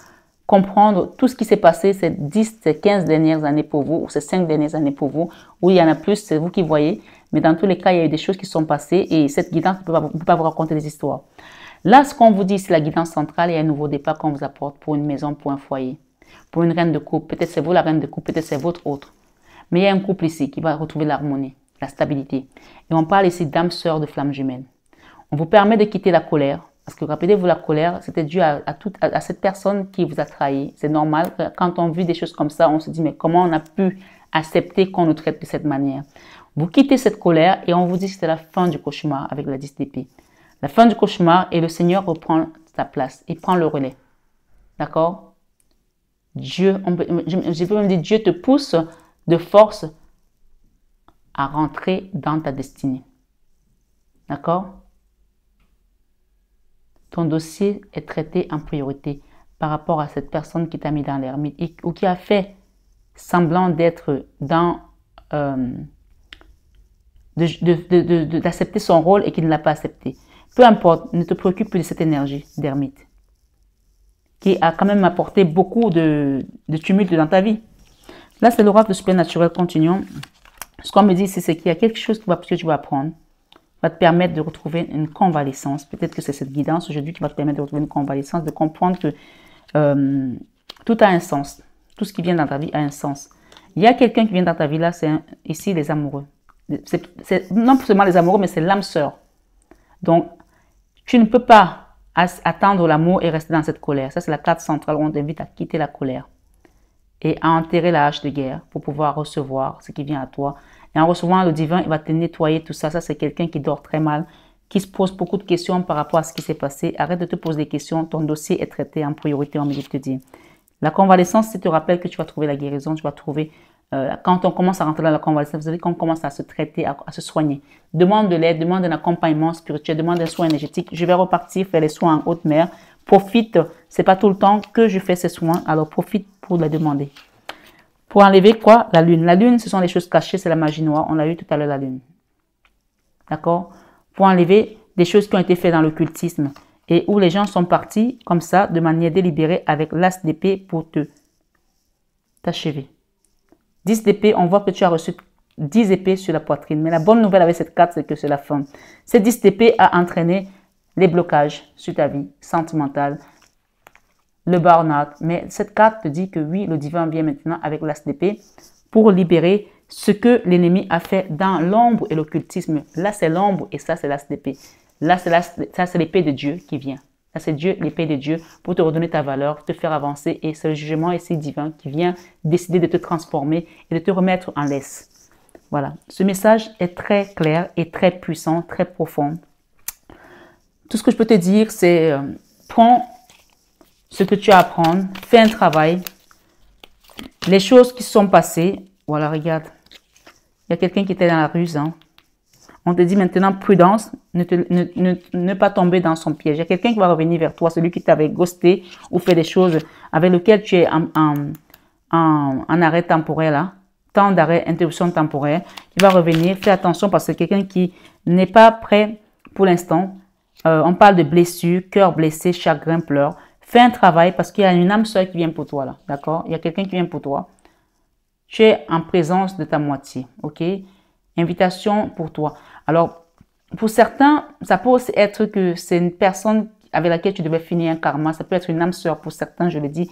comprendre tout ce qui s'est passé ces 10, ces 15 dernières années pour vous, ou ces 5 dernières années pour vous, où il y en a plus, c'est vous qui voyez. Mais dans tous les cas, il y a eu des choses qui sont passées et cette guidance ne peut pas vous raconter des histoires. Là, ce qu'on vous dit, c'est la guidance centrale. Il y a un nouveau départ qu'on vous apporte pour une maison, pour un foyer, pour une reine de couple. Peut-être c'est vous la reine de couple, peut-être c'est votre autre. Mais il y a un couple ici qui va retrouver l'harmonie, la stabilité. Et on parle ici d'âme sœur de flamme jumelle. On vous permet de quitter la colère. Parce que rappelez-vous, la colère, c'était dû à cette personne qui vous a trahi. C'est normal. Quand on vit des choses comme ça, on se dit, mais comment on a pu accepter qu'on nous traite de cette manière. Vous quittez cette colère et on vous dit que c'est la fin du cauchemar avec la 10 d'épée. La fin du cauchemar et le Seigneur reprend sa place. Il prend le relais. D'accord? Dieu, je peux même dire, Dieu te pousse de force à rentrer dans ta destinée. D'accord? Ton dossier est traité en priorité par rapport à cette personne qui t'a mis dans l'ermite ou qui a fait semblant d'être dans d'accepter son rôle et qui ne l'a pas accepté. Peu importe, ne te préoccupe plus de cette énergie d'ermite qui a quand même apporté beaucoup de tumulte dans ta vie. Là, c'est l'oracle de supernaturel. Continuons. Ce qu'on me dit, c'est qu'il y a quelque chose que tu vas apprendre, va te permettre de retrouver une convalescence. Peut-être que c'est cette guidance aujourd'hui qui va te permettre de retrouver une convalescence, de comprendre que tout a un sens. Tout ce qui vient dans ta vie a un sens. Il y a quelqu'un qui vient dans ta vie, là, c'est ici les amoureux. C'est non seulement les amoureux, mais c'est l'âme sœur. Donc, tu ne peux pas attendre l'amour et rester dans cette colère. Ça, c'est la carte centrale où on t'invite à quitter la colère et à enterrer la hache de guerre pour pouvoir recevoir ce qui vient à toi. Et en recevant le divin, il va te nettoyer tout ça. Ça, c'est quelqu'un qui dort très mal, qui se pose beaucoup de questions par rapport à ce qui s'est passé. Arrête de te poser des questions. Ton dossier est traité en priorité, on me dit de te dire. La convalescence, c'est te rappeler que tu vas trouver la guérison, tu vas trouver... quand on commence à rentrer dans la convalescence, vous savez qu'on commence à se traiter, à se soigner. Demande de l'aide, demande un accompagnement spirituel, demande un soin énergétique. Je vais repartir faire les soins en haute mer. Profite, c'est pas tout le temps que je fais ces soins, alors profite pour les demander. Pour enlever quoi? La lune. La lune, ce sont les choses cachées, c'est la magie noire. On l'a eu tout à l'heure, la lune. D'accord? Pour enlever des choses qui ont été faites dans l'occultisme et où les gens sont partis comme ça, de manière délibérée, avec l'as d'épée pour t'achever. 10 d'épée, on voit que tu as reçu 10 épées sur la poitrine. Mais la bonne nouvelle avec cette carte, c'est que c'est la fin. Ces 10 d'épée a entraîné les blocages sur ta vie sentimentale, le burn-out. Mais cette carte te dit que oui, le divin vient maintenant avec l'as d'épée pour libérer ce que l'ennemi a fait dans l'ombre et l'occultisme. Là, c'est l'ombre et ça, c'est l'as d'épée. Là, c'est l'épée de Dieu qui vient. Là, c'est Dieu, l'épée de Dieu, pour te redonner ta valeur, te faire avancer. Et c'est le jugement ici divin qui vient décider de te transformer et de te remettre en laisse. Voilà. Ce message est très clair et très puissant, très profond. Tout ce que je peux te dire, c'est prends ce que tu as à apprendre, fais un travail. Les choses qui se sont passées, voilà, regarde. Il y a quelqu'un qui était dans la ruse, hein. On te dit maintenant, prudence, ne pas tomber dans son piège. Il y a quelqu'un qui va revenir vers toi, celui qui t'avait ghosté ou fait des choses avec lequel tu es en arrêt temporaire, là. Temps d'arrêt, interruption temporaire. Il va revenir. Fais attention parce que quelqu'un qui n'est pas prêt pour l'instant. On parle de blessures, cœur blessé, chagrin, pleurs. Fais un travail parce qu'il y a une âme sœur qui vient pour toi, là. D'accord? Il y a quelqu'un qui vient pour toi. Tu es en présence de ta moitié. OK? Invitation pour toi. Alors, pour certains, ça peut aussi être que c'est une personne avec laquelle tu devais finir un karma. Ça peut être une âme sœur pour certains, je le dis.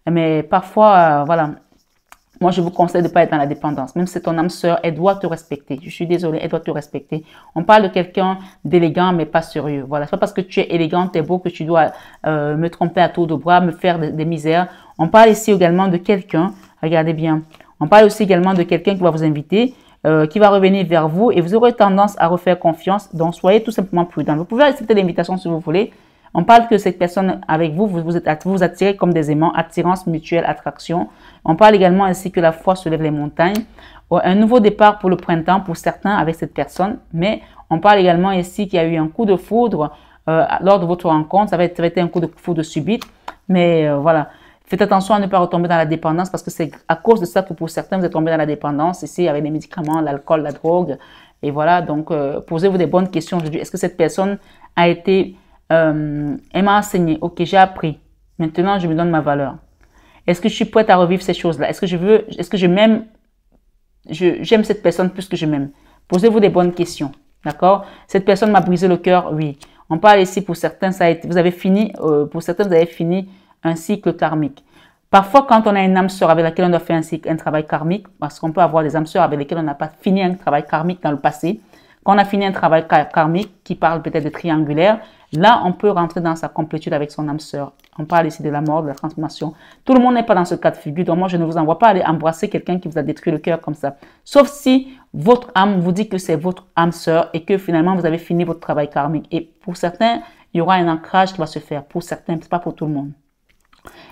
Mais parfois, voilà, moi, je vous conseille de ne pas être dans la dépendance. Même si c'est ton âme sœur, elle doit te respecter. Je suis désolée, elle doit te respecter. On parle de quelqu'un d'élégant, mais pas sérieux. Voilà, c'est pas parce que tu es élégant, tu es beau que tu dois me tromper à tour de bras, me faire des misères. On parle ici également de quelqu'un, regardez bien, on parle aussi également de quelqu'un qui va vous inviter, qui va revenir vers vous et vous aurez tendance à refaire confiance. Donc, soyez tout simplement prudent. Vous pouvez accepter l'invitation si vous voulez. On parle que cette personne avec vous, vous attirez comme des aimants, attirance mutuelle, attraction. On parle également ainsi que la foi soulève les montagnes. Un nouveau départ pour le printemps pour certains avec cette personne. Mais on parle également ici qu'il y a eu un coup de foudre lors de votre rencontre. Ça va être un coup de foudre subite. Mais voilà. Faites attention à ne pas retomber dans la dépendance parce que c'est à cause de ça que pour certains, vous êtes tombé dans la dépendance ici avec les médicaments, l'alcool, la drogue. Et voilà, donc posez-vous des bonnes questions aujourd'hui. Est-ce que cette personne a été... elle m'a enseigné, ok, j'ai appris. Maintenant, je me donne ma valeur. Est-ce que je suis prête à revivre ces choses-là? Est-ce que je m'aime? J'aime cette personne plus que je m'aime. Posez-vous des bonnes questions. D'accord? Cette personne m'a brisé le cœur, oui. On parle ici pour certains, vous avez fini, pour certains, vous avez fini un cycle karmique. Parfois, quand on a une âme sœur avec laquelle on doit faire un travail karmique, parce qu'on peut avoir des âmes sœurs avec lesquelles on n'a pas fini un travail karmique dans le passé, quand on a fini un travail karmique qui parle peut-être de triangulaire, là, on peut rentrer dans sa complétude avec son âme sœur. On parle ici de la mort, de la transformation. Tout le monde n'est pas dans ce cas de figure. Donc moi, je ne vous envoie pas aller embrasser quelqu'un qui vous a détruit le cœur comme ça. Sauf si votre âme vous dit que c'est votre âme sœur et que finalement, vous avez fini votre travail karmique. Et pour certains, il y aura un ancrage qui va se faire. Pour certains, ce n'est pas pour tout le monde.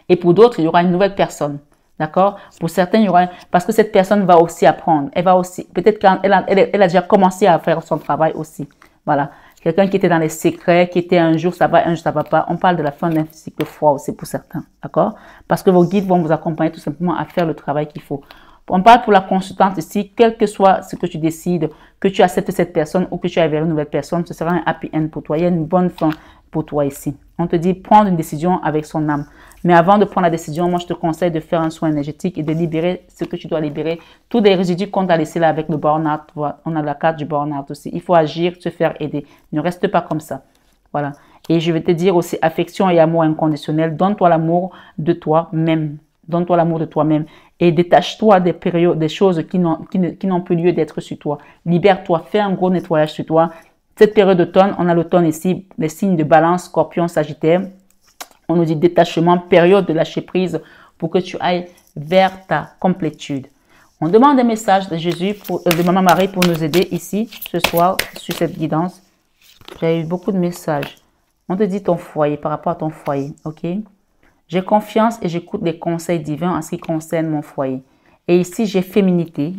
Et pour d'autres, il y aura une nouvelle personne. D'accord? Pour certains, il y aura... Parce que cette personne va aussi apprendre. Elle va aussi... Peut-être qu'elle a déjà commencé à faire son travail aussi. Voilà. Quelqu'un qui était dans les secrets, qui était un jour ça va, un jour ça va pas. On parle de la fin d'un cycle froid aussi pour certains. D'accord? Parce que vos guides vont vous accompagner tout simplement à faire le travail qu'il faut. On parle pour la consultante ici, quel que soit ce que tu décides, que tu acceptes cette personne ou que tu ailles vers une nouvelle personne, ce sera un happy end pour toi. Il y a une bonne fin pour toi ici. On te dit prendre une décision avec son âme. Mais avant de prendre la décision, moi je te conseille de faire un soin énergétique et de libérer ce que tu dois libérer. Tous les résidus qu'on t'a laissés là avec le burn-out, on a la carte du burn-out aussi. Il faut agir, se faire aider. Ne reste pas comme ça. Voilà. Et je vais te dire aussi affection et amour inconditionnel. Donne-toi l'amour de toi-même. Donne-toi l'amour de toi-même. Et détache-toi des périodes, des choses qui n'ont plus lieu d'être sur toi. Libère-toi, fais un gros nettoyage sur toi. Cette période d'automne, on a l'automne ici, les signes de balance, scorpion, sagittaire. On nous dit détachement, période de lâcher prise pour que tu ailles vers ta complétude. On demande un message de Jésus, de Maman Marie pour nous aider ici, ce soir, sur cette guidance. J'ai eu beaucoup de messages. On te dit ton foyer, par rapport à ton foyer, ok? J'ai confiance et j'écoute les conseils divins en ce qui concerne mon foyer. Et ici, j'ai féminité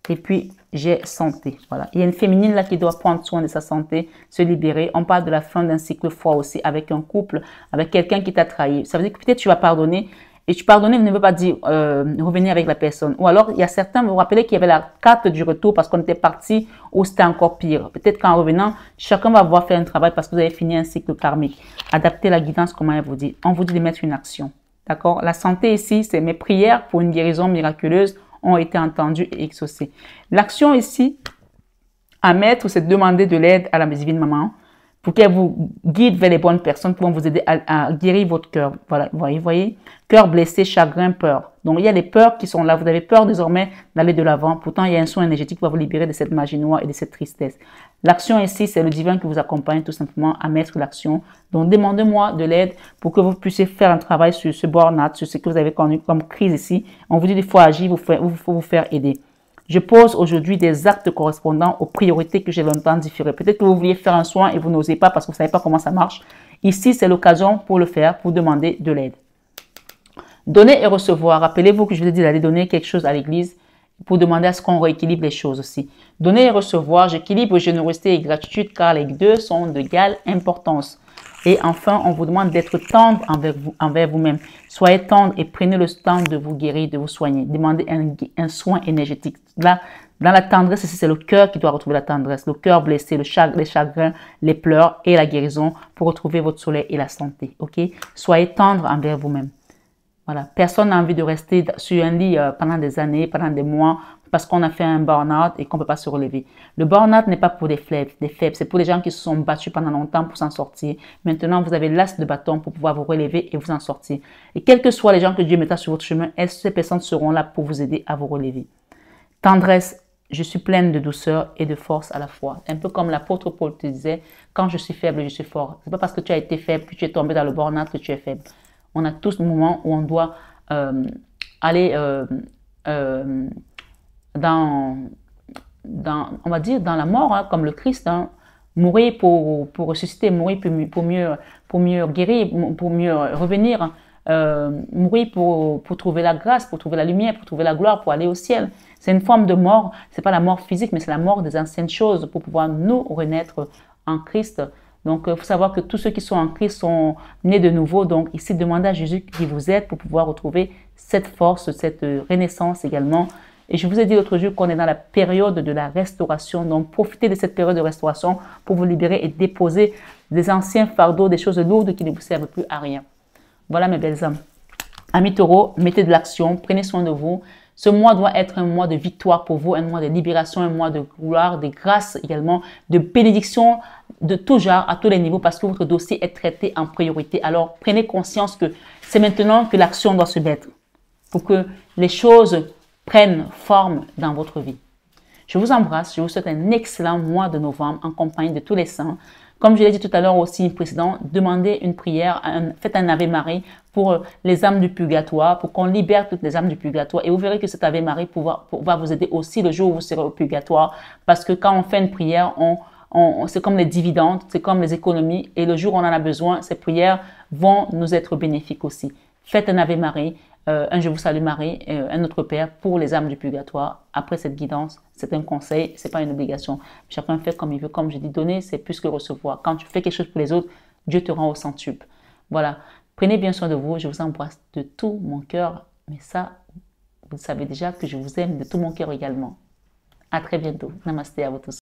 et puis j'ai santé. Voilà. Il y a une féminine là qui doit prendre soin de sa santé, se libérer. On parle de la fin d'un cycle froid aussi avec un couple, avec quelqu'un qui t'a trahi. Ça veut dire que peut-être tu vas pardonner. Et tu pardonner ne veut pas dire revenir avec la personne. Ou alors, il y a certains, vous vous rappelez qu'il y avait la carte du retour parce qu'on était parti ou c'était encore pire. Peut-être qu'en revenant, chacun va avoir fait un travail parce que vous avez fini un cycle karmique. Adaptez la guidance, comment elle vous dit. On vous dit de mettre une action. D'accord? La santé ici, c'est mes prières pour une guérison miraculeuse ont été entendues et exaucées. L'action ici, à mettre, c'est de demander de l'aide à la divine maman pour qu'elle vous guide vers les bonnes personnes qui vont vous aider à guérir votre cœur. Voilà, vous voyez, cœur blessé, chagrin, peur. Donc, il y a les peurs qui sont là. Vous avez peur désormais d'aller de l'avant. Pourtant, il y a un soin énergétique qui va vous libérer de cette magie noire et de cette tristesse. L'action ici, c'est le divin qui vous accompagne tout simplement à mettre l'action. Donc, demandez-moi de l'aide pour que vous puissiez faire un travail sur ce burn-out, sur ce que vous avez connu comme crise ici. On vous dit qu'il faut agir, il faut vous faire aider. Je pose aujourd'hui des actes correspondant aux priorités que j'ai longtemps différées. Peut-être que vous vouliez faire un soin et vous n'osez pas parce que vous ne savez pas comment ça marche. Ici, c'est l'occasion pour le faire, pour demander de l'aide. Donner et recevoir. Rappelez-vous que je vous ai dit d'aller donner quelque chose à l'église pour demander à ce qu'on rééquilibre les choses aussi. Donner et recevoir. J'équilibre générosité et gratitude car les deux sont d'égale importance. Et enfin, on vous demande d'être tendre envers vous-même. Soyez tendre et prenez le temps de vous guérir, de vous soigner. Demandez un soin énergétique. Là, dans la tendresse, c'est le cœur qui doit retrouver la tendresse. Le cœur blessé, les chagrins, les pleurs et la guérison pour retrouver votre soleil et la santé. Ok? Soyez tendre envers vous-même. Voilà. Personne n'a envie de rester sur un lit pendant des années, pendant des mois, parce qu'on a fait un burn-out et qu'on ne peut pas se relever. Le burn-out n'est pas pour des faibles, c'est pour des gens qui se sont battus pendant longtemps pour s'en sortir. Maintenant, vous avez l'as de bâton pour pouvoir vous relever et vous en sortir. Et quels que soient les gens que Dieu metta sur votre chemin, ces personnes seront là pour vous aider à vous relever. Tendresse, je suis pleine de douceur et de force à la fois. Un peu comme l'apôtre Paul te disait, quand je suis faible, je suis fort. Ce n'est pas parce que tu as été faible, que tu es tombé dans le burn-out que tu es faible. On a tous des moments où on doit aller on va dire, dans la mort, hein, comme le Christ, hein, mourir pour ressusciter, mourir pour mieux guérir, pour mieux revenir, mourir pour trouver la grâce, pour trouver la lumière, pour trouver la gloire, pour aller au ciel. C'est une forme de mort, c'est pas la mort physique, mais c'est la mort des anciennes choses pour pouvoir nous renaître en Christ. Donc, il faut savoir que tous ceux qui sont en Christ sont nés de nouveau. Donc, ici, demandez à Jésus qui vous aide pour pouvoir retrouver cette force, cette renaissance également. Et je vous ai dit l'autre jour qu'on est dans la période de la restauration. Donc, profitez de cette période de restauration pour vous libérer et déposer des anciens fardeaux, des choses lourdes qui ne vous servent plus à rien. Voilà mes belles âmes. Amis taureaux, mettez de l'action, prenez soin de vous. Ce mois doit être un mois de victoire pour vous, un mois de libération, un mois de gloire, de grâce également, de bénédiction de tout genre, à tous les niveaux, parce que votre dossier est traité en priorité. Alors, prenez conscience que c'est maintenant que l'action doit se mettre pour que les choses prennent forme dans votre vie. Je vous embrasse, je vous souhaite un excellent mois de novembre en compagnie de tous les saints. Comme je l'ai dit tout à l'heure aussi précédent, demandez une prière, faites un Ave Marie pour les âmes du purgatoire, pour qu'on libère toutes les âmes du purgatoire. Et vous verrez que cet Ave Marie va vous aider aussi le jour où vous serez au purgatoire. Parce que quand on fait une prière, c'est comme les dividendes, c'est comme les économies. Et le jour où on en a besoin, ces prières vont nous être bénéfiques aussi. Faites un Ave Marie, un Je vous salue Marie, un Notre Père pour les âmes du purgatoire. Après cette guidance, c'est un conseil, c'est pas une obligation. Chacun fait comme il veut. Comme je dis, donner, c'est plus que recevoir. Quand tu fais quelque chose pour les autres, Dieu te rend au centuple. Voilà. Prenez bien soin de vous. Je vous embrasse de tout mon cœur. Mais ça, vous savez déjà que je vous aime de tout mon cœur également. À très bientôt. Namasté à vous tous.